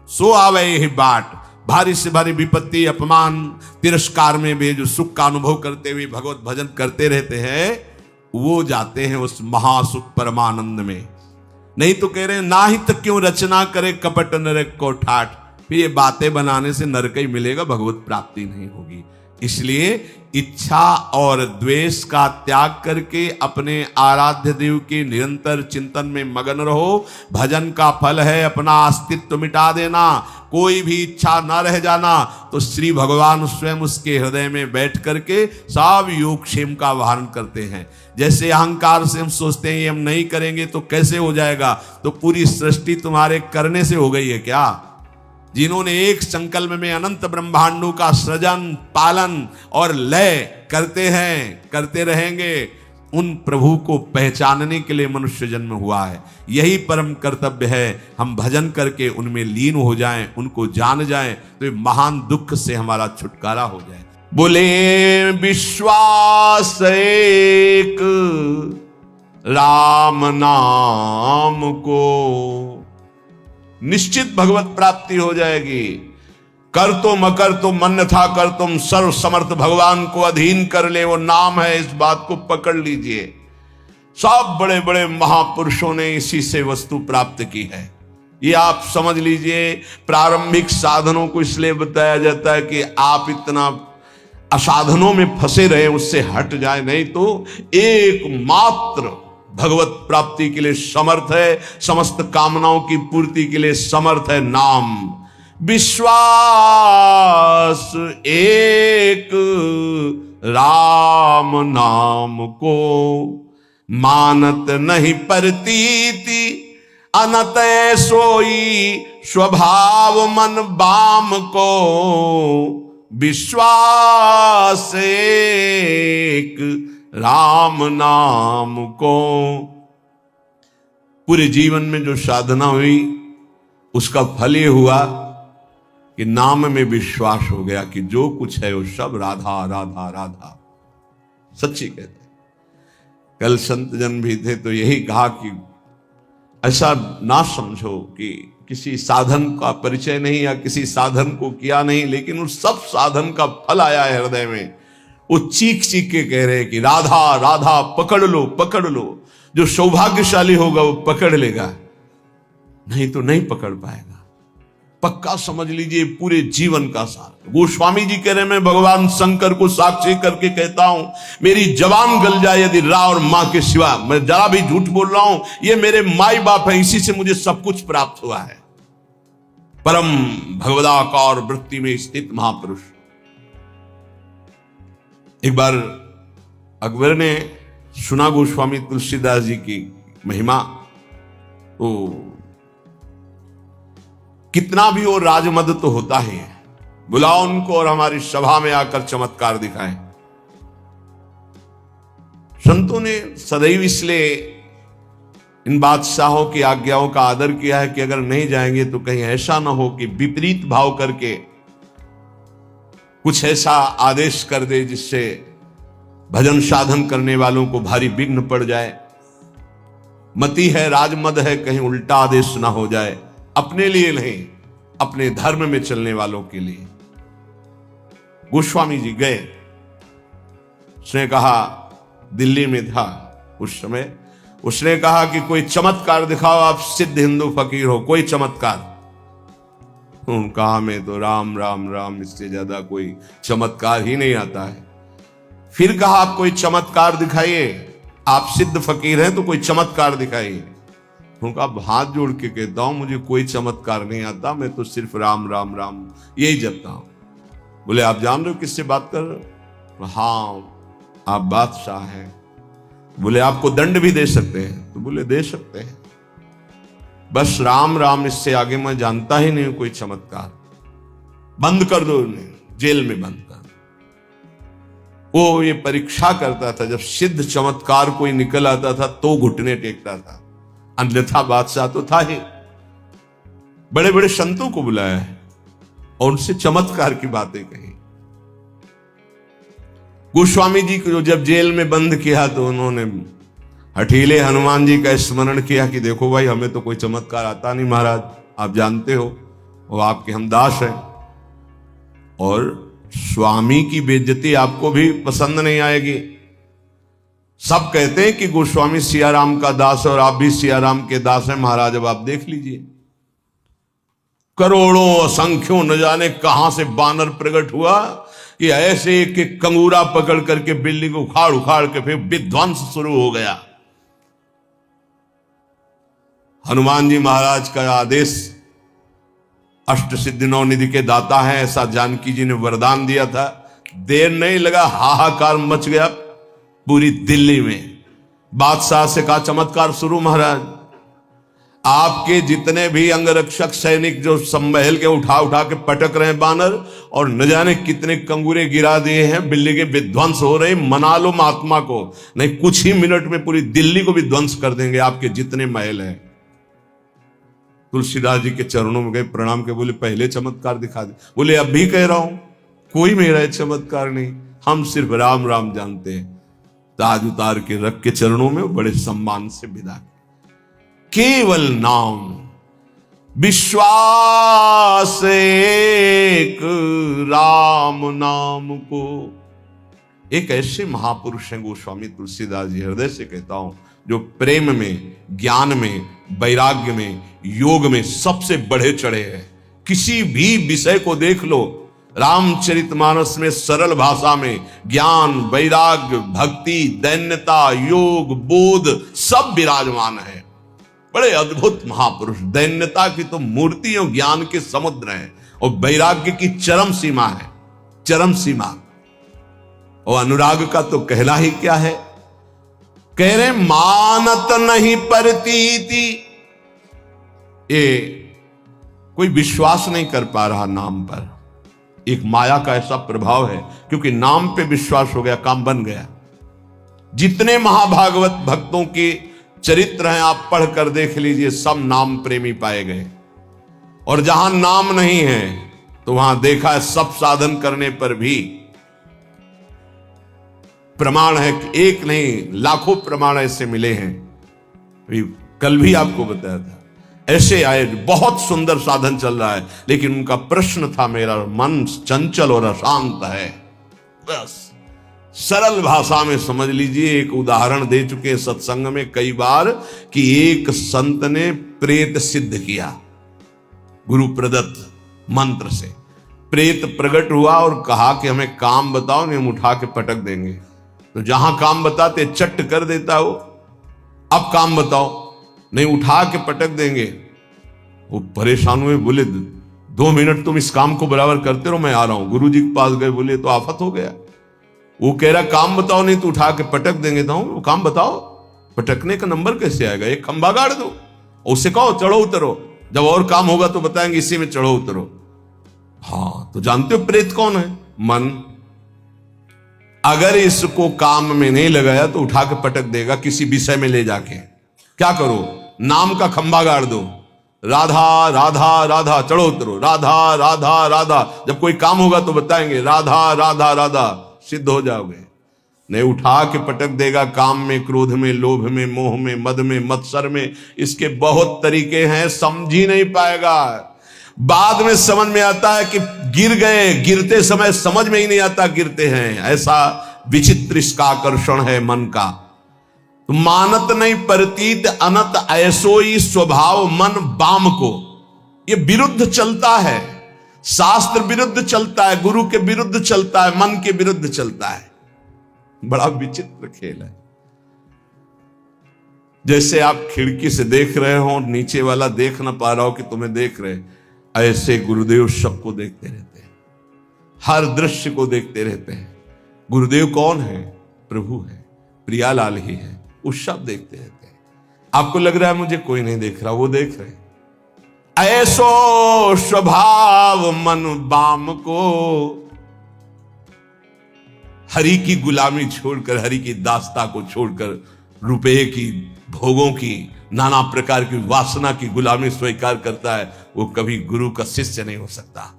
सो आवे यही बाट। भारी से भारी विपत्ति, अपमान, तिरस्कार में भी जो सुख का अनुभव करते हुए भगवत भजन करते रहते हैं, वो जाते हैं उस महासुख परमानंद में। नहीं तो कह रहे ना ही तक क्यों रचना करे, कपट नरक को ठाठ। फिर ये बातें बनाने से नरक ही मिलेगा, भगवत प्राप्ति नहीं होगी। इसलिए इच्छा और द्वेष का त्याग करके अपने आराध्य देव के निरंतर चिंतन में मगन रहो। भजन का फल है अपना अस्तित्व मिटा देना, कोई भी इच्छा ना रह जाना। तो श्री भगवान स्वयं उसके हृदय में बैठ करके सब योगक्षेम का वाहन करते हैं। जैसे अहंकार से हम सोचते हैं ये हम नहीं करेंगे तो कैसे हो जाएगा, तो पूरी सृष्टि तुम्हारे करने से हो गई है क्या? जिन्होंने एक संकल्प में अनंत ब्रह्मांडों का सृजन, पालन और लय करते हैं, करते रहेंगे, उन प्रभु को पहचानने के लिए मनुष्य जन्म हुआ है। यही परम कर्तव्य है, हम भजन करके उनमें लीन हो जाएं, उनको जान जाएं, तो महान दुख से हमारा छुटकारा हो जाए। बोले विश्वास एक राम नाम को, निश्चित भगवत प्राप्ति हो जाएगी। कर तुम अकर तुम अन्यथा कर तुम, सर्व समर्थ भगवान को अधीन कर ले, वो नाम है, इस बात को पकड़ लीजिए। सब बड़े बड़े महापुरुषों ने इसी से वस्तु प्राप्त की है, ये आप समझ लीजिए। प्रारंभिक साधनों को इसलिए बताया जाता है कि आप इतना असाधनों में फंसे रहे, उससे हट जाए, नहीं तो एकमात्र भगवत प्राप्ति के लिए समर्थ है, समस्त कामनाओं की पूर्ति के लिए समर्थ है नाम। विश्वास एक राम नाम को, मानत नहीं प्रतीति अनत सोई, स्वभाव मन बाम को। विश्वास एक राम नाम को। पूरे जीवन में जो साधना हुई उसका फल ये हुआ कि नाम में विश्वास हो गया कि जो कुछ है वो सब राधा राधा राधा। सच्ची कहते हैं। कल संत जन भी थे तो यही कहा कि ऐसा ना समझो कि किसी साधन का परिचय नहीं या किसी साधन को किया नहीं, लेकिन उस सब साधन का फल आया है हृदय में। वो चीख चीख के कह रहे हैं कि राधा राधा पकड़ लो पकड़ लो। जो सौभाग्यशाली होगा वो पकड़ लेगा, नहीं तो नहीं पकड़ पाएगा। पक्का समझ लीजिए पूरे जीवन का सार। गोस्वामी जी कह रहे हैं, मैं भगवान शंकर को साक्षी करके कहता हूं, मेरी जबान गल जाए यदि रा और मां के सिवा, मैं जरा भी झूठ बोल रहा हूं, ये मेरे माई बाप है, इसी से मुझे सब कुछ प्राप्त हुआ है। परम भगवदाकार वृत्ति में स्थित महापुरुष। एक बार अकबर ने सुना गोस्वामी तुलसीदास जी की महिमा, तो कितना भी वो राजमद तो होता ही है, बुलाओ उनको और हमारी सभा में आकर चमत्कार दिखाएं। संतों ने सदैव इसलिए इन बादशाहों की आज्ञाओं का आदर किया है कि अगर नहीं जाएंगे तो कहीं ऐसा ना हो कि विपरीत भाव करके कुछ ऐसा आदेश कर दे जिससे भजन साधन करने वालों को भारी विघ्न पड़ जाए। मति है, राजमद है, कहीं उल्टा आदेश ना हो जाए, अपने लिए नहीं, अपने धर्म में चलने वालों के लिए। गोस्वामी जी गए, उसने कहा, दिल्ली में था उस समय, उसने कहा कि कोई चमत्कार दिखाओ, आप सिद्ध हिंदू फकीर हो, कोई चमत्कार। उन्होंने कहा, हमें तो राम राम राम, इससे ज्यादा कोई चमत्कार ही नहीं आता है। फिर कहा, आप कोई चमत्कार दिखाइए, आप सिद्ध फकीर हैं तो कोई चमत्कार दिखाइए। उनका हाथ जोड़ के कहता हूं, मुझे कोई चमत्कार नहीं आता, मैं तो सिर्फ राम राम राम यही जपता हूं। बोले, आप जान रहे हो किससे बात कर रहे हो? हाँ, आप बादशाह हैं। बोले, आपको दंड भी दे सकते हैं? तो बोले, दे सकते हैं, बस राम राम, इससे आगे मैं जानता ही नहीं कोई चमत्कार। बंद कर दो उन्हें, जेल में बंद कर। वो ये परीक्षा करता था, जब सिद्ध चमत्कार कोई निकल आता था तो घुटने टेकता था, अन्यथा बादशाह तो था ही। बड़े बड़े संतों को बुलाया है और उनसे चमत्कार की बातें कही। गोस्वामी जी को जब जेल में बंद किया तो उन्होंने हठीले हनुमान जी का स्मरण किया कि देखो भाई, हमें तो कोई चमत्कार आता नहीं महाराज, आप जानते हो, वो आपके हम दास हैं, और स्वामी की बेइज्जती आपको भी पसंद नहीं आएगी। सब कहते हैं कि गोस्वामी सियाराम का दास है और आप भी सियाराम के दास हैं महाराज, अब आप देख लीजिए। करोड़ों असंख्यों न जाने कहां से बानर प्रकट हुआ कि ऐसे एक एक कंगूरा पकड़ करके बिल्डिंग को उखाड़ उखाड़ के फिर विध्वंस शुरू हो गया। हनुमान जी महाराज का आदेश, अष्ट सिद्धि नौ निधि के दाता है, ऐसा जानकी जी ने वरदान दिया था। देर नहीं लगा, हाहाकार मच गया पूरी दिल्ली में। बादशाह से कहा, चमत्कार शुरू महाराज, आपके जितने भी अंगरक्षक सैनिक जो संभल के उठा उठा के पटक रहे हैं बानर, और न जाने कितने कंगूरे गिरा दिए हैं, बिल्डिंगें विध्वंस हो रहे, मना लो महात्मा को, नहीं कुछ ही मिनट में पूरी दिल्ली को विध्वंस कर देंगे, आपके जितने महल हैं। तुलसीदास जी के चरणों में गए, प्रणाम के बोले, पहले चमत्कार दिखा दे। बोले, अब भी कह रहा हूं, कोई मेरा चमत्कार नहीं, हम सिर्फ राम राम जानते हैं। ताज उतार के रख के चरणों में बड़े सम्मान से विदा, केवल नाम विश्वास एक राम नाम को। एक ऐसे महापुरुष हैं गोस्वामी तुलसीदास जी, हृदय से कहता हूं, जो प्रेम में, ज्ञान में, वैराग्य में, योग में सबसे बढ़े चढ़े हैं। किसी भी विषय को देख लो, रामचरितमानस में सरल भाषा में ज्ञान, वैराग्य, भक्ति, दैन्यता, योग, बोध सब विराजमान है। बड़े अद्भुत महापुरुष। दैन्यता की तो मूर्ति और ज्ञान के समुद्र है, और वैराग्य की चरम सीमा है, चरम सीमा। और अनुराग का तो कहना ही क्या है। कह रहे, मानत नहीं परतीति, ये कोई विश्वास नहीं कर पा रहा नाम पर। एक माया का ऐसा प्रभाव है, क्योंकि नाम पे विश्वास हो गया, काम बन गया। जितने महाभागवत भक्तों के चरित्र हैं आप पढ़ कर देख लीजिए, सब नाम प्रेमी पाए गए। और जहां नाम नहीं है तो वहां देखा है सब साधन करने पर भी प्रमाण है कि एक नहीं लाखों प्रमाण ऐसे मिले हैं। कल भी आपको बताया था, ऐसे आए, बहुत सुंदर साधन चल रहा है, लेकिन उनका प्रश्न था मेरा मन चंचल और अशांत है। बस सरल भाषा में समझ लीजिए, एक उदाहरण दे चुके हैं सत्संग में कई बार कि एक संत ने प्रेत सिद्ध किया, गुरु प्रदत्त मंत्र से प्रेत प्रकट हुआ और कहा कि हमें काम बताओ, नहीं हम उठा के पटक देंगे। तो जहां काम बताते चट कर देता वो, अब काम बताओ, नहीं उठा के पटक देंगे। वो परेशान हुए, बोले 2 मिनट तुम इस काम को बराबर करते रहो, मैं आ रहा हूं। गुरु जी के पास गए, बोले तो आफत हो गया। वो कह रहा काम बताओ, नहीं तो उठा के पटक देंगे। तो वो काम बताओ, पटकने का नंबर कैसे आएगा, एक खंभा गाड़ दो, उससे कहो चढ़ो उतरो, जब और काम होगा तो बताएंगे इसी में चढ़ो उतरो। हाँ, तो जानते हो प्रेत कौन है? मन। अगर इसको काम में नहीं लगाया तो उठा के पटक देगा किसी विषय में ले जाके। क्या करो, नाम का खंभा गाड़ दो, राधा राधा राधा, चढ़ो उतरो, राधा राधा राधा, जब कोई काम होगा तो बताएंगे राधा राधा राधा, सिद्ध हो जाओगे। नहीं उठा के पटक देगा काम में, क्रोध में, लोभ में, मोह में, मद में, मत्सर में। इसके बहुत तरीके हैं, समझ ही नहीं पाएगा। बाद में समझ में आता है कि गिर गए, गिरते समय समझ में ही नहीं आता गिरते हैं। ऐसा विचित्र इसका आकर्षण है मन का। तो मानत नहीं प्रतीत अनत ऐसोई स्वभाव मन बाम को। ये विरुद्ध चलता है, शास्त्र विरुद्ध चलता है, गुरु के विरुद्ध चलता है, मन के विरुद्ध चलता है। बड़ा विचित्र खेल है। जैसे आप खिड़की से देख रहे हो, नीचे वाला देख ना पा रहा हो कि तुम्हें देख रहे, ऐसे गुरुदेव सबको देखते रहते हैं, हर दृश्य को देखते रहते हैं। गुरुदेव कौन है? प्रभु है, प्रियालाल ही है, वो सब देखते रहते हैं। आपको लग रहा है मुझे कोई नहीं देख रहा, वो देख रहे। ऐसो स्वभाव मन बाम को, हरि की गुलामी छोड़कर, हरि की दास्ता को छोड़कर, रुपये की, भोगों की, नाना प्रकार की वासना की गुलामी स्वीकार करता है, वो कभी गुरु का शिष्य नहीं हो सकता,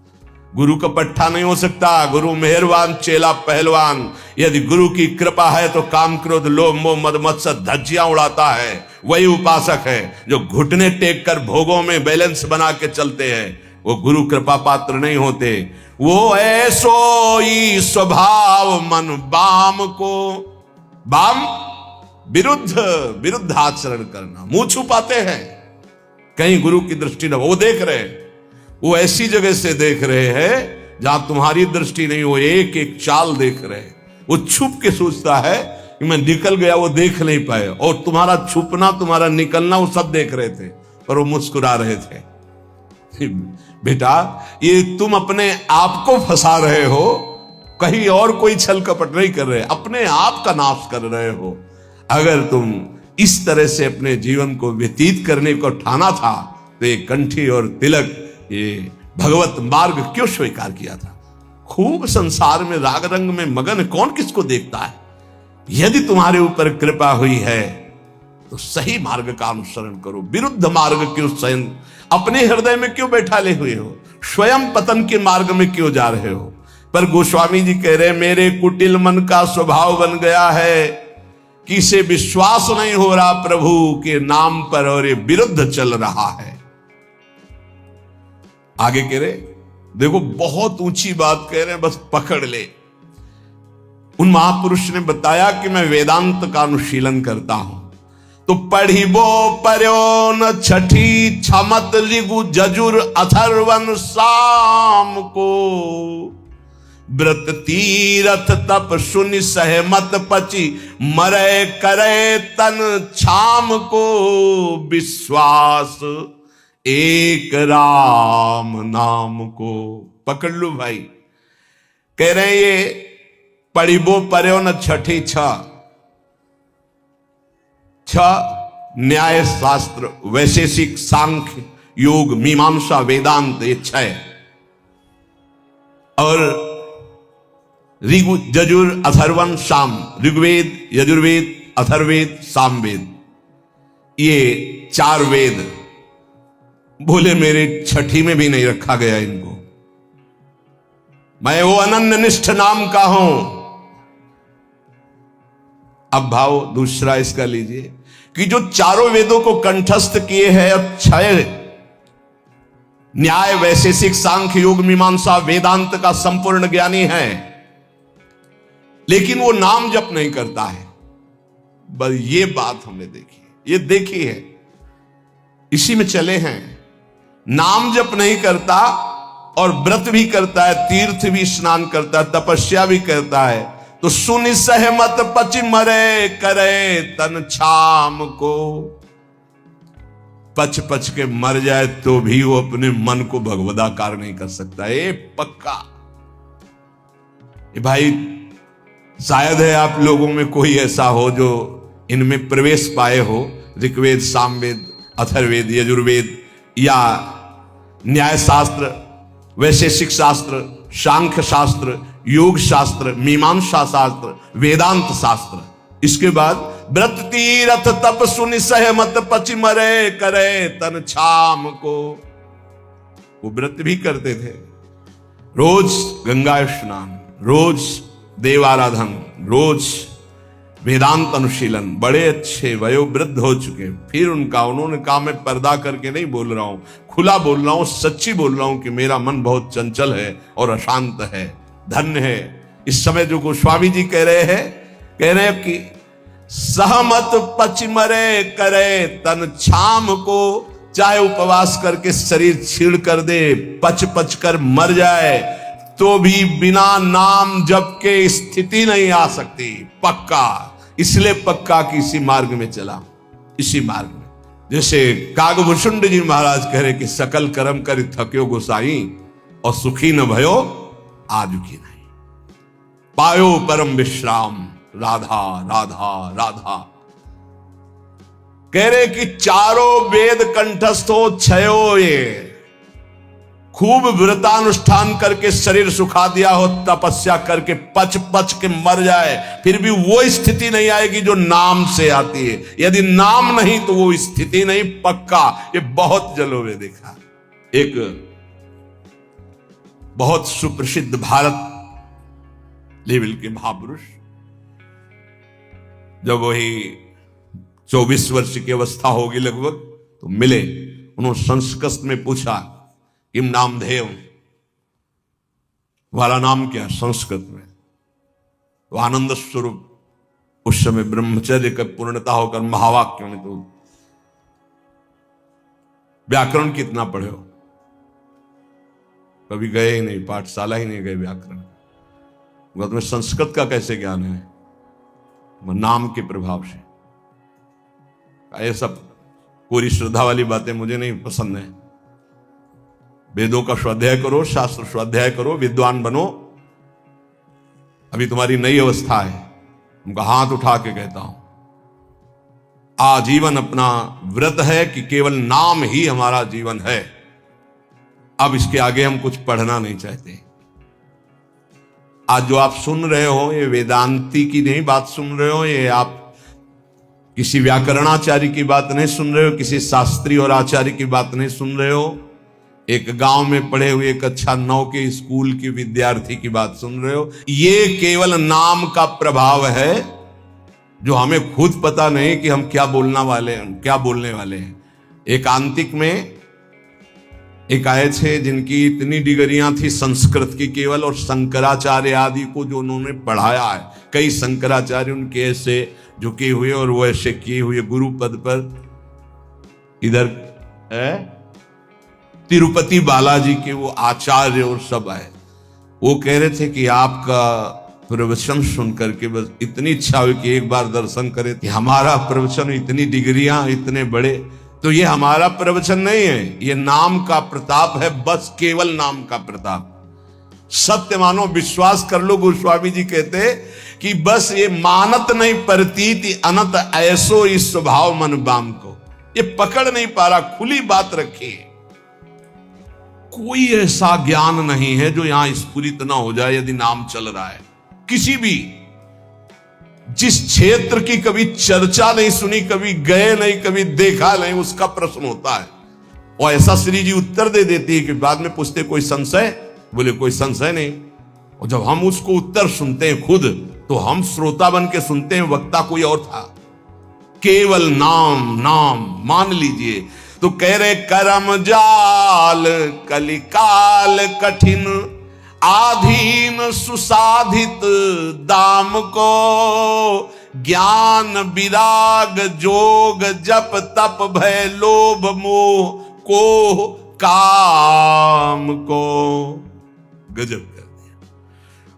गुरु का पट्टा नहीं हो सकता। गुरु मेहरबान, चेला पहलवान। यदि गुरु की कृपा है तो काम क्रोध लोभ मोह मद मत्सर धज्जियां उड़ाता है, वही उपासक है। जो घुटने टेक कर भोगों में बैलेंस बना के चलते हैं, वो गुरु कृपा पात्र नहीं होते। वो ऐसो ही स्वभाव मन बाम को, बाम विरुद्ध आचरण करना, मुंह छुपाते हैं, कहीं गुरु की दृष्टि न। वो देख रहे, वो ऐसी जगह से देख रहे हैं जहां तुम्हारी दृष्टि नहीं, वो एक एक चाल देख रहे हैं। वो छुप के सोचता है कि मैं निकल गया, वो देख नहीं पाए, और तुम्हारा छुपना, तुम्हारा निकलना वो सब देख रहे थे, पर वो मुस्कुरा रहे थे। बेटा, ये तुम अपने आप को फंसा रहे हो, कहीं और कोई छल कपट नहीं कर रहे, अपने आप का नाश कर रहे हो। अगर तुम इस तरह से अपने जीवन को व्यतीत करने को ठाना था तो ये कंठी और तिलक, ये भगवत मार्ग क्यों स्वीकार किया था? खूब संसार में राग रंग में मगन, कौन किसको देखता है? यदि तुम्हारे ऊपर कृपा हुई है तो सही मार्ग का अनुसरण करो, विरुद्ध मार्ग क्यों स्वयं अपने हृदय में क्यों बैठा ले हुए हो? स्वयं पतन के मार्ग में क्यों जा रहे हो? पर गोस्वामी जी कह रहे, मेरे कुटिल मन का स्वभाव बन गया है कि इसे विश्वास नहीं हो रहा प्रभु के नाम पर, और ये विरुद्ध चल रहा है। आगे कह रहे, देखो बहुत ऊंची बात कह रहे हैं, बस पकड़ ले। उन महापुरुष ने बताया कि मैं वेदांत का अनुशीलन करता हूं, तो पढ़िबो पर्यो न छठी छमत ऋगु जजुर अथर्वन साम को, व्रत तीरथ तप सुनि सहमत पची मरे करे तन छाम को, विश्वास एक राम नाम को। पकड़ लो भाई। कह रहे हैं ये पढ़िबो पर्यो न छठी छ न्याय शास्त्र, वैशेषिक, सांख्य, योग, मीमांसा, वेदांत, ये 6, और ऋगु यजुर अथर्वन साम, ऋग्वेद, यजुर्वेद, अथर्वेद, सामवेद, ये 4 वेद। बोले मेरे छठी में भी नहीं रखा गया इनको, मैं वो अनन्य निष्ठ नाम का हूं। अब भाव दूसरा इसका लीजिए, कि जो चारों वेदों को कंठस्थ किए हैं और 6 न्याय, वैशेषिक, सांख्य, योग, मीमांसा, वेदांत का संपूर्ण ज्ञानी है, लेकिन वो नाम जप नहीं करता है। बस ये बात हमने देखी, ये देखी है, इसी में चले हैं। नाम जप नहीं करता और व्रत भी करता है, तीर्थ भी स्नान करता है, तपस्या भी करता है, तो सुनि सहमत पचि मरे करे तन छाम को। पच पच के मर जाए तो भी वो अपने मन को भगवदाकार नहीं कर सकता। ये पक्का। ये भाई शायद है आप लोगों में कोई ऐसा हो जो इनमें प्रवेश पाए हो, ऋग्वेद, सामवेद, अथर्ववेद, यजुर्वेद या न्याय शास्त्र, वैशेषिक शास्त्र, सांख्य शास्त्र, योग शास्त्र, मीमांसा शास्त्र, वेदांत शास्त्र। इसके बाद व्रत तीरथ तप सुनि सहमत पचि मरे करे तन छाम को। वो व्रत भी करते थे, रोज गंगा स्नान, रोज देवाराधन, रोज वेदांत अनुशीलन, बड़े अच्छे वयोवृद्ध हो चुके। फिर उन्होंने कहा मैं पर्दा करके नहीं बोल रहा हूं, खुला बोल रहा हूं, सच्ची बोल रहा हूं कि मेरा मन बहुत चंचल है और अशांत है। धन्य है इस समय जो गोस्वामी जी कह रहे हैं कि सहमत पच मरे करे तन छाम को। चाहे उपवास करके शरीर छीड़ कर दे, पच पच कर मर जाए, तो भी बिना नाम जप के स्थिति नहीं आ सकती। पक्का। इसलिए पक्का कि इसी मार्ग में चला, इसी मार्ग में। जैसे कागभूषुंड जी महाराज कह रहे कि सकल कर्म कर थक्यो गोसाई और सुखी न भयो आजुकी नहीं। पायो परम विश्राम राधा राधा राधा। कह रहे कि चारों वेद कंठस्थ हो, 6 ये खूब व्रतानुष्ठान करके शरीर सुखा दिया हो, तपस्या करके पच पच के मर जाए, फिर भी वो स्थिति नहीं आएगी जो नाम से आती है। यदि नाम नहीं तो वो स्थिति नहीं। पक्का। ये बहुत जगहों में देखा। एक बहुत सुप्रसिद्ध भारत लेवल के महापुरुष जब वही 24 वर्ष की अवस्था होगी लगभग, तो मिले। उन्होंने संस्कृत में पूछा किम नामधेय, तुम्हारा नाम क्या है संस्कृत में? तो आनंद स्वरूप उस समय ब्रह्मचर्य का पूर्णता होकर महावाक्य में, तो व्याकरण कितना पढ़े हो? कभी गए ही नहीं, पाठशाला ही नहीं गए व्याकरण। तुम्हें संस्कृत का कैसे ज्ञान है? नाम के प्रभाव से। ये सब पूरी श्रद्धा वाली बातें मुझे नहीं पसंद है। वेदों का स्वाध्याय करो, शास्त्र स्वाध्याय करो, विद्वान बनो। अभी तुम्हारी नई अवस्था है। उनका हाथ उठा के कहता हूं, आजीवन अपना व्रत है कि केवल नाम ही हमारा जीवन है। अब इसके आगे हम कुछ पढ़ना नहीं चाहते। आज जो आप सुन रहे हो, ये वेदांती की नहीं बात सुन रहे हो, ये आप किसी व्याकरणाचार्य की बात नहीं सुन रहे हो, किसी शास्त्री और आचार्य की बात नहीं सुन रहे हो, एक गांव में पढ़े हुए एक अच्छा 9 के स्कूल की विद्यार्थी की बात सुन रहे हो। ये केवल नाम का प्रभाव है जो हमें खुद पता नहीं कि हम क्या बोलने वाले हैं। एकांतिक में एक आए थे जिनकी इतनी डिग्रियां थी संस्कृत की केवल, और शंकराचार्य आदि को जो उन्होंने पढ़ाया है, कई शंकराचार्य उनके ऐसे झुके हुए और वो ऐसे किए हुए गुरु पद पर। इधर तिरुपति बालाजी के वो आचार्य और सब आए। वो कह रहे थे कि आपका प्रवचन सुन करके बस इतनी इच्छा हुई कि एक बार दर्शन करें। कि हमारा प्रवचन, इतनी डिग्रियां, इतने बड़े, तो ये हमारा प्रवचन नहीं है, ये नाम का प्रताप है, बस केवल नाम का प्रताप। सत्य मानो, विश्वास कर लो। गोस्वामी जी कहते कि बस ये मानत नहीं परतीति अनंत ऐसो इस स्वभाव मन बाम को। ये पकड़ नहीं पा रहा, खुली बात रखी। कोई ऐसा ज्ञान नहीं है जो यहां स्फुरित ना हो जाए यदि नाम चल रहा है। किसी भी जिस क्षेत्र की कभी चर्चा नहीं सुनी, कभी गए नहीं, कभी देखा नहीं, उसका प्रश्न होता है और ऐसा श्री जी उत्तर दे देती है कि बाद में पूछते कोई संशय? बोले कोई संशय नहीं। और जब हम उसको उत्तर सुनते हैं खुद, तो हम श्रोता बन के सुनते हैं, वक्ता कोई और था। केवल नाम नाम मान लीजिए। तो कह रहे करम जाल कलिकाल कठिन, आधीन सुसाधित दाम को, ज्ञान विराग जोग जप तप भय लोभ मोह को काम को। गजब कर दिया।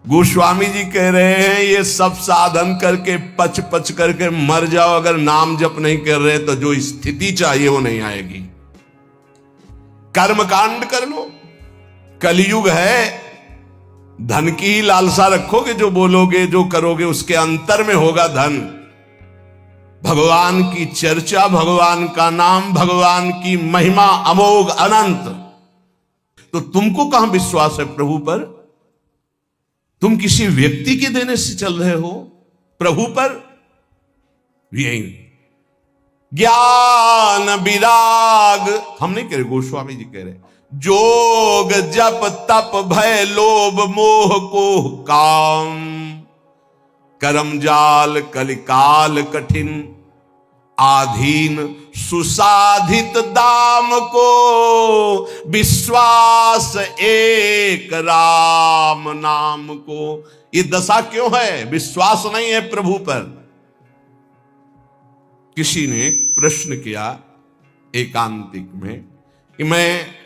गोस्वामी जी कह रहे हैं ये सब साधन करके पच पच करके मर जाओ, अगर नाम जप नहीं कर रहे तो जो स्थिति चाहिए वो नहीं आएगी। कर्मकांड कर लो, कलयुग है, धन की ही लालसा रखोगे, जो बोलोगे जो करोगे उसके अंतर में होगा धन। भगवान की चर्चा, भगवान का नाम, भगवान की महिमा अमोघ अनंत। तो तुमको कहां विश्वास है प्रभु पर? तुम किसी व्यक्ति के देने से चल रहे हो, प्रभु पर यही ज्ञान विराग हम नहीं कह रहे, गोस्वामी जी कह रहे जोग जप तप भय लोभ मोह को काम, करम जाल कलिकाल कठिन, आधीन सुसाधित दाम को, विश्वास एक राम नाम को। ये दशा क्यों है? विश्वास नहीं है प्रभु पर। किसी ने प्रश्न किया एकांतिक में कि मैं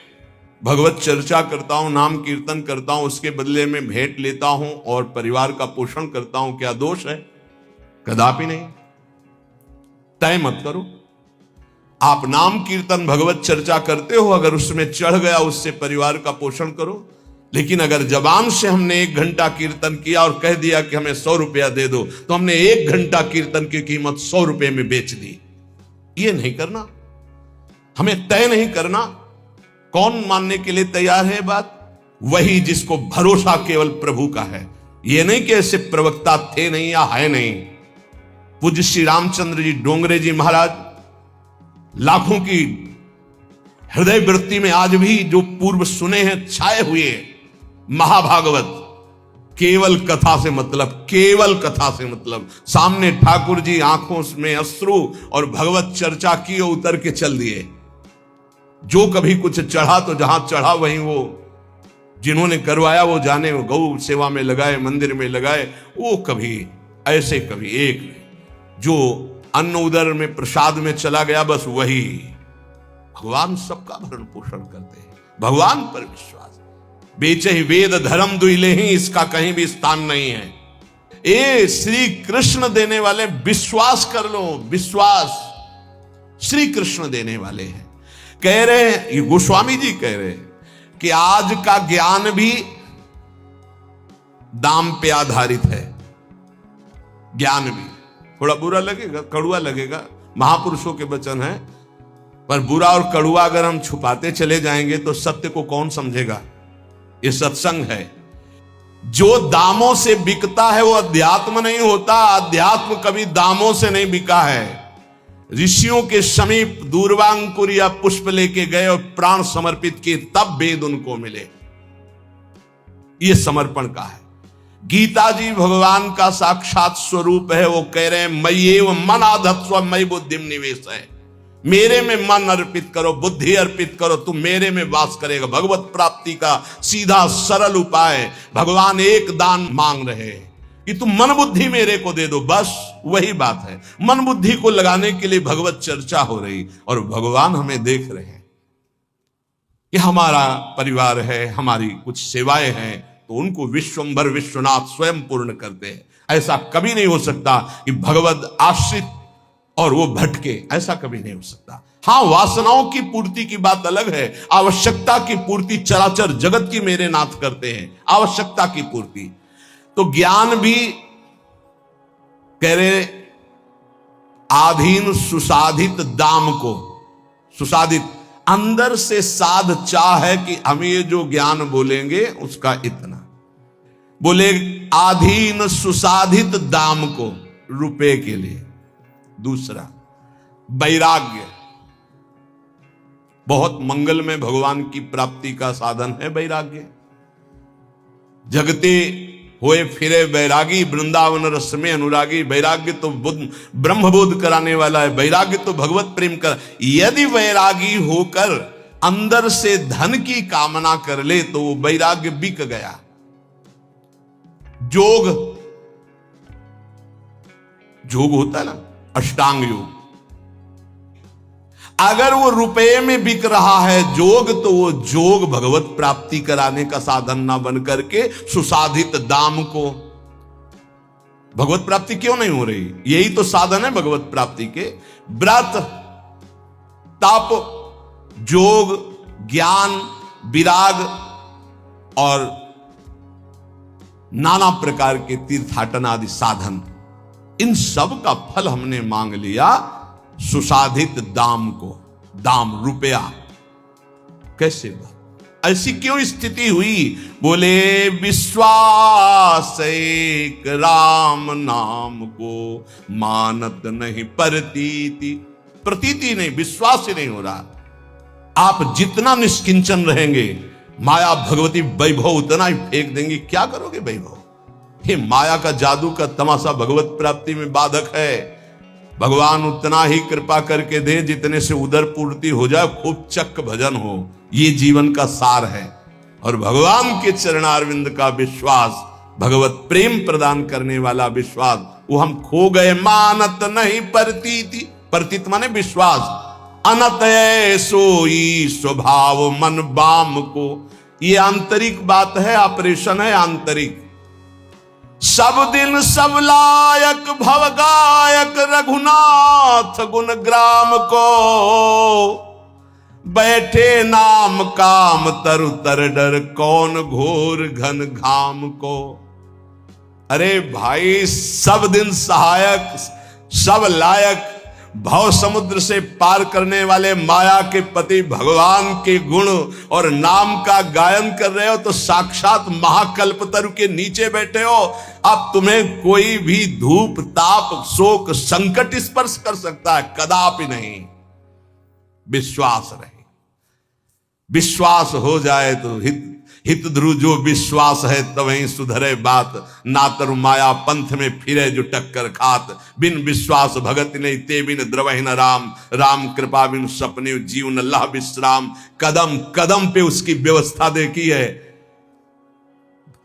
भगवत चर्चा करता हूं, नाम कीर्तन करता हूं, उसके बदले में भेंट लेता हूं और परिवार का पोषण करता हूं, क्या दोष है? कदापि नहीं। तय मत करो। आप नाम कीर्तन भगवत चर्चा करते हो, अगर उसमें चढ़ गया उससे परिवार का पोषण करो। लेकिन अगर जबान से हमने 1 घंटा कीर्तन किया और कह दिया कि हमें 100 रुपया दे दो, तो हमने 1 घंटा कीर्तन की कीमत 100 रुपए में बेच दी। ये नहीं करना, हमें तय नहीं करना। कौन मानने के लिए तैयार है बात? वही जिसको भरोसा केवल प्रभु का है। ये नहीं कि ऐसे प्रवक्ता थे नहीं या है नहीं। पूज्य श्री रामचंद्र जी डोंगरे जी महाराज लाखों की हृदय वृत्ति में आज भी जो पूर्व सुने हैं छाए हुए महाभागवत, केवल कथा से मतलब, केवल कथा से मतलब। सामने ठाकुर जी आंखों में अश्रु और भगवत चर्चा की, उतर के चल दिए। जो कभी कुछ चढ़ा तो जहां चढ़ा वहीं वो जिन्होंने करवाया वो जाने, वो गौ सेवा में लगाए, मंदिर में लगाए, वो कभी ऐसे कभी एक नहीं। जो अन्न उदर में प्रसाद में चला गया बस वही। भगवान सबका भरण पोषण करते हैं, भगवान पर विश्वास। बेचे ही वेद धर्म दुइले ही, इसका कहीं भी स्थान नहीं है। ए श्री कृष्ण देने वाले, विश्वास कर लो, विश्वास श्री कृष्ण देने वाले हैं। कह रहे हैं, ये गोस्वामी जी कह रहे हैं कि आज का ज्ञान भी दाम पे आधारित है। ज्ञान भी थोड़ा बुरा लगेगा, कड़ुआ लगेगा, महापुरुषों के वचन है, पर बुरा और कड़ुआ अगर हम छुपाते चले जाएंगे तो सत्य को कौन समझेगा? ये सत्संग है। जो दामों से बिकता है वो अध्यात्म नहीं होता। अध्यात्म कभी दामों से नहीं बिका है। ऋषियों के समीप दूर्वांकुर या पुष्प लेके गए और प्राण समर्पित किए, तब वेद उनको मिले। ये समर्पण का है। गीता जी भगवान का साक्षात स्वरूप है। वो कह रहे हैं मय्येव मन आधत्स्व मयि बुद्धिम निवेश है। मेरे में मन अर्पित करो, बुद्धि अर्पित करो, तुम मेरे में वास करेगा। भगवत प्राप्ति का सीधा सरल उपाय। भगवान एक दान मांग रहे हैं कि तुम मन बुद्धि मेरे को दे दो, बस वही बात है। मन बुद्धि को लगाने के लिए भगवत चर्चा हो रही और भगवान हमें देख रहे हैं कि हमारा परिवार है, हमारी कुछ सेवाएं हैं, तो उनको विश्वंभर विश्वनाथ स्वयं पूर्ण करते हैं। ऐसा कभी नहीं हो सकता कि भगवत आश्रित और वो भटके, ऐसा कभी नहीं हो सकता। हां, वासनाओं की पूर्ति की बात अलग है। आवश्यकता की पूर्ति चराचर जगत की मेरे नाथ करते हैं, आवश्यकता की पूर्ति। तो ज्ञान भी कह रहे आधीन सुसाधित दाम को, सुसाधित अंदर से साध चाह है कि हम ये जो ज्ञान बोलेंगे उसका इतना बोले, आधीन सुसाधित दाम को, रुपए के लिए। दूसरा वैराग्य, बहुत मंगल में भगवान की प्राप्ति का साधन है वैराग्य। जगते होए फिरे वैरागी, वृंदावन रस में अनुरागी। वैराग्य तो बुद्ध ब्रह्मबोध कराने वाला है, वैराग्य तो भगवत प्रेम कर। यदि वैरागी होकर अंदर से धन की कामना कर ले तो वो वैराग्य बिक गया। जोग होता है ना, अष्टांग योग, अगर वो रुपए में बिक रहा है जोग, तो वो जोग भगवत प्राप्ति कराने का साधन ना बन करके सुसाधित दाम को, भगवत प्राप्ति क्यों नहीं हो रही? यही तो साधन है भगवत प्राप्ति के। व्रत, तप, जोग, ज्ञान, विराग और नाना प्रकार के तीर्थाटन आदि साधन, इन सब का फल हमने मांग लिया सुसाधित दाम को। दाम रुपया कैसे बा? ऐसी क्यों स्थिति हुई? बोले विश्वास एक राम नाम को मानत नहीं प्रतीति। प्रतीति नहीं, विश्वास ही नहीं हो रहा। आप जितना निष्किंचन रहेंगे, माया भगवती वैभव उतना ही फेंक देंगी। क्या करोगे वैभव? ये माया का जादू का तमाशा भगवत प्राप्ति में बाधक है। भगवान उतना ही कृपा करके दे जितने से उदर पूर्ति हो जाए, खूब चक्क भजन हो, ये जीवन का सार है। और भगवान के चरणारविंद का विश्वास, भगवत प्रेम प्रदान करने वाला विश्वास, वो हम खो गए। मानत नहीं प्रतीति, प्रतीत माने विश्वास। अनत सोई स्वभाव मन बाम को, ये आंतरिक बात है, ऑपरेशन है आंतरिक। सब दिन सब लायक भव गायक रघुनाथ गुण ग्राम को, बैठे नाम काम तरु तर डर कौन घोर घन घाम को। अरे भाई, सब दिन सहायक, सब लायक, भव समुद्र से पार करने वाले माया के पति भगवान के गुण और नाम का गायन कर रहे हो, तो साक्षात महाकल्पतरु के नीचे बैठे हो। अब तुम्हें कोई भी धूप ताप शोक संकट स्पर्श कर सकता है? कदापि नहीं। विश्वास रहे, विश्वास हो जाए तो हित ध्रुव जो विश्वास है तवहीं सुधरे बात। ना तरु माया पंथ में फिरे जो टक्कर खात, बिन विश्वास भगत नहीं ते बिन द्रवहि न राम। राम कृपा बिन सपने जीवन अल्लाह विश्राम। कदम कदम पे उसकी व्यवस्था देखी है,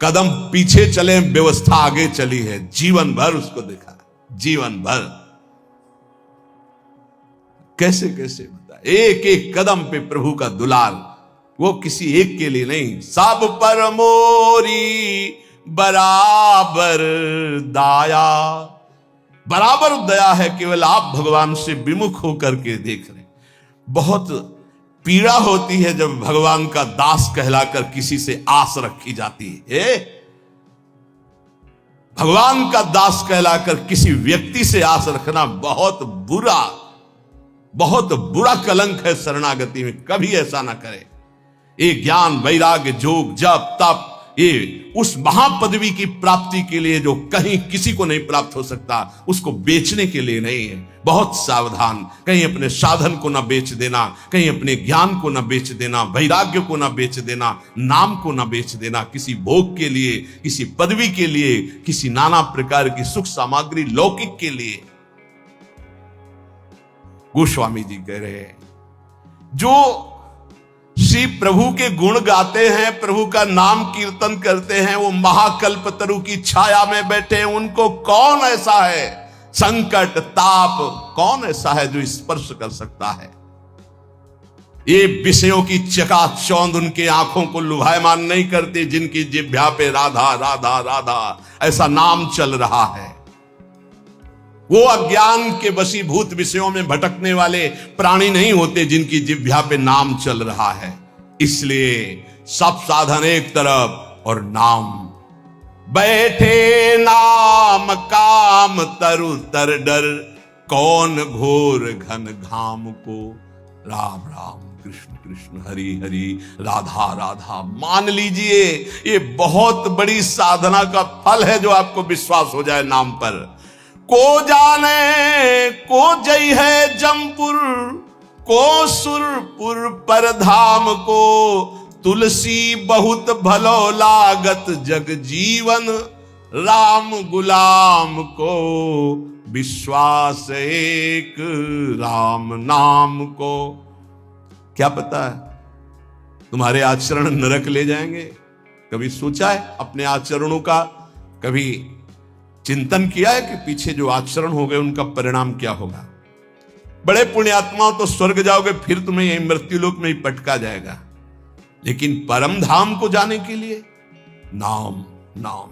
कदम पीछे चले व्यवस्था आगे चली है। जीवन भर उसको देखा, जीवन भर कैसे कैसे बता, एक एक कदम पे प्रभु का दुलार, वो किसी एक के लिए नहीं, सब पर मोरी बराबर दाया। बराबर दया है, केवल आप भगवान से विमुख होकर के देख रहे। बहुत पीड़ा होती है जब भगवान का दास कहलाकर किसी से आस रखी जाती है। भगवान का दास कहलाकर किसी व्यक्ति से आस रखना बहुत बुरा कलंक है शरणागति में। कभी ऐसा ना करे। ये ज्ञान वैराग्य जोग जप तप, ये उस महापदवी की प्राप्ति के लिए जो कहीं किसी को नहीं प्राप्त हो सकता, उसको बेचने के लिए नहीं है। बहुत सावधान, कहीं अपने साधन को ना बेच देना, कहीं अपने ज्ञान को ना बेच देना, वैराग्य को ना बेच देना, नाम को ना बेच देना, किसी भोग के लिए, किसी पदवी के लिए, किसी नाना प्रकार की सुख सामग्री लौकिक के लिए। गोस्वामी जी कह रहे हैं, जो श्री प्रभु के गुण गाते हैं, प्रभु का नाम कीर्तन करते हैं, वो महाकल्पतरु की छाया में बैठे हैं। उनको कौन ऐसा है, संकट ताप कौन ऐसा है जो स्पर्श कर सकता है? ये विषयों की चकाचौंध उनके आंखों को लुभायमान नहीं करते, जिनकी जिह्वा पे राधा राधा राधा ऐसा नाम चल रहा है। वो अज्ञान के वशीभूत विषयों में भटकने वाले प्राणी नहीं होते, जिनकी जिह्वा पे नाम चल रहा है। इसलिए सब साधन एक तरफ और नाम। बैठे नाम काम तरु तर डर कौन घोर घन घाम को। राम राम कृष्ण कृष्ण हरि हरि राधा राधा। मान लीजिए ये बहुत बड़ी साधना का फल है जो आपको विश्वास हो जाए नाम पर। को जाने को जय है जमपुर, को सुरपुर पर धाम को। तुलसी बहुत भलो लागत जग जीवन, राम गुलाम को विश्वास एक राम नाम को। क्या पता है तुम्हारे आचरण नरक ले जाएंगे? कभी सोचा है अपने आचरणों का? कभी चिंतन किया है कि पीछे जो आचरण हो गए उनका परिणाम क्या होगा? बड़े पुण्यात्माओं तो स्वर्ग जाओगे, फिर तुम्हें यही मृत्युलोक में ही पटका जाएगा। लेकिन परम धाम को जाने के लिए नाम नाम,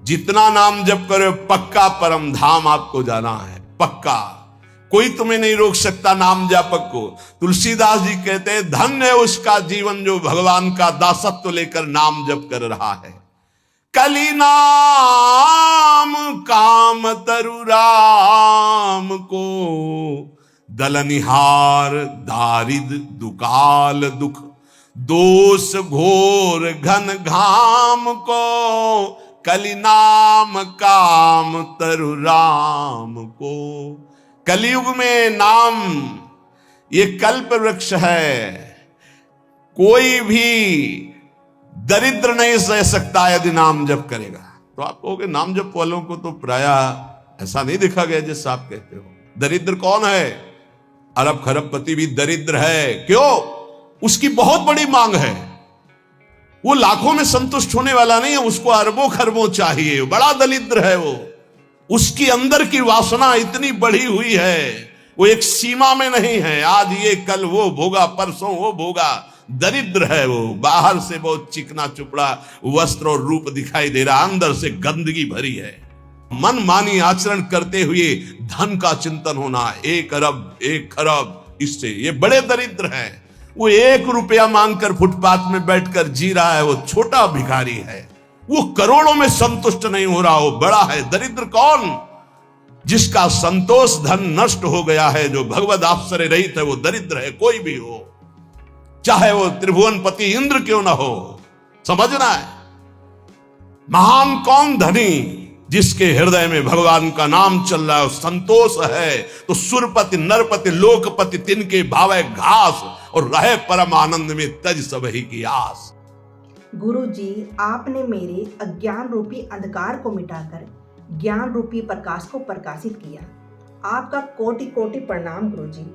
जितना नाम जप करो पक्का परम धाम आपको जाना है, पक्का। कोई तुम्हें नहीं रोक सकता नाम जापक को। तुलसीदास जी कहते हैं धन्य है उसका जीवन जो भगवान का दासत्व लेकर नाम जप कर रहा है। कली नाम काम तरु राम को, दलनिहार दारिद दुकाल दुख, दोष घोर घन घाम को, कली नाम काम तरु राम को। कलयुग में नाम ये कल्प वृक्ष है। कोई भी दरिद्र नहीं सह सकता यदि नाम जप करेगा। तो आप कहोगे नाम जप वालों को तो प्रायः ऐसा नहीं देखा गया जैसा आप कहते हो। दरिद्र कौन है? अरब खरबपति भी दरिद्र है। क्यों? उसकी बहुत बड़ी मांग है। वो लाखों में संतुष्ट होने वाला नहीं है, उसको अरबों खरबों चाहिए। बड़ा दरिद्र है वो। उसकी अंदर की वासना इतनी बढ़ी हुई है, वो एक सीमा में नहीं है। आज ये कल वो भोगा, परसों वो भोगा। दरिद्र है वो। बाहर से बहुत चिकना चुपड़ा वस्त्र और रूप दिखाई दे रहा, अंदर से गंदगी भरी है। मन मानी आचरण करते हुए धन का चिंतन होना, 1 अरब 1 खरब, इससे ये बड़े दरिद्र हैं। वो 1 रुपया मांगकर फुटपाथ में बैठकर जी रहा है, वो छोटा भिखारी है। वो करोड़ों में संतुष्ट नहीं हो रहा, वो बड़ा है। दरिद्र कौन? जिसका संतोष धन नष्ट हो गया है, जो भगवद आश्रय रहित है, वो दरिद्र है। कोई भी हो, चाहे वो त्रिभुवनपति इंद्र क्यों ना हो। समझना है महान कौन? धनी। जिसके हृदय में भगवान का नाम चल रहा है, संतोष है। तो सुरपति नरपति लोकपति तिनके भावे घास, और रहे परम आनंद में तज सब ही की आस। गुरु जी, आपने मेरे अज्ञान रूपी अंधकार को मिटाकर ज्ञान रूपी प्रकाश को प्रकाशित किया। आपका कोटि कोटि प्रणाम गुरु जी।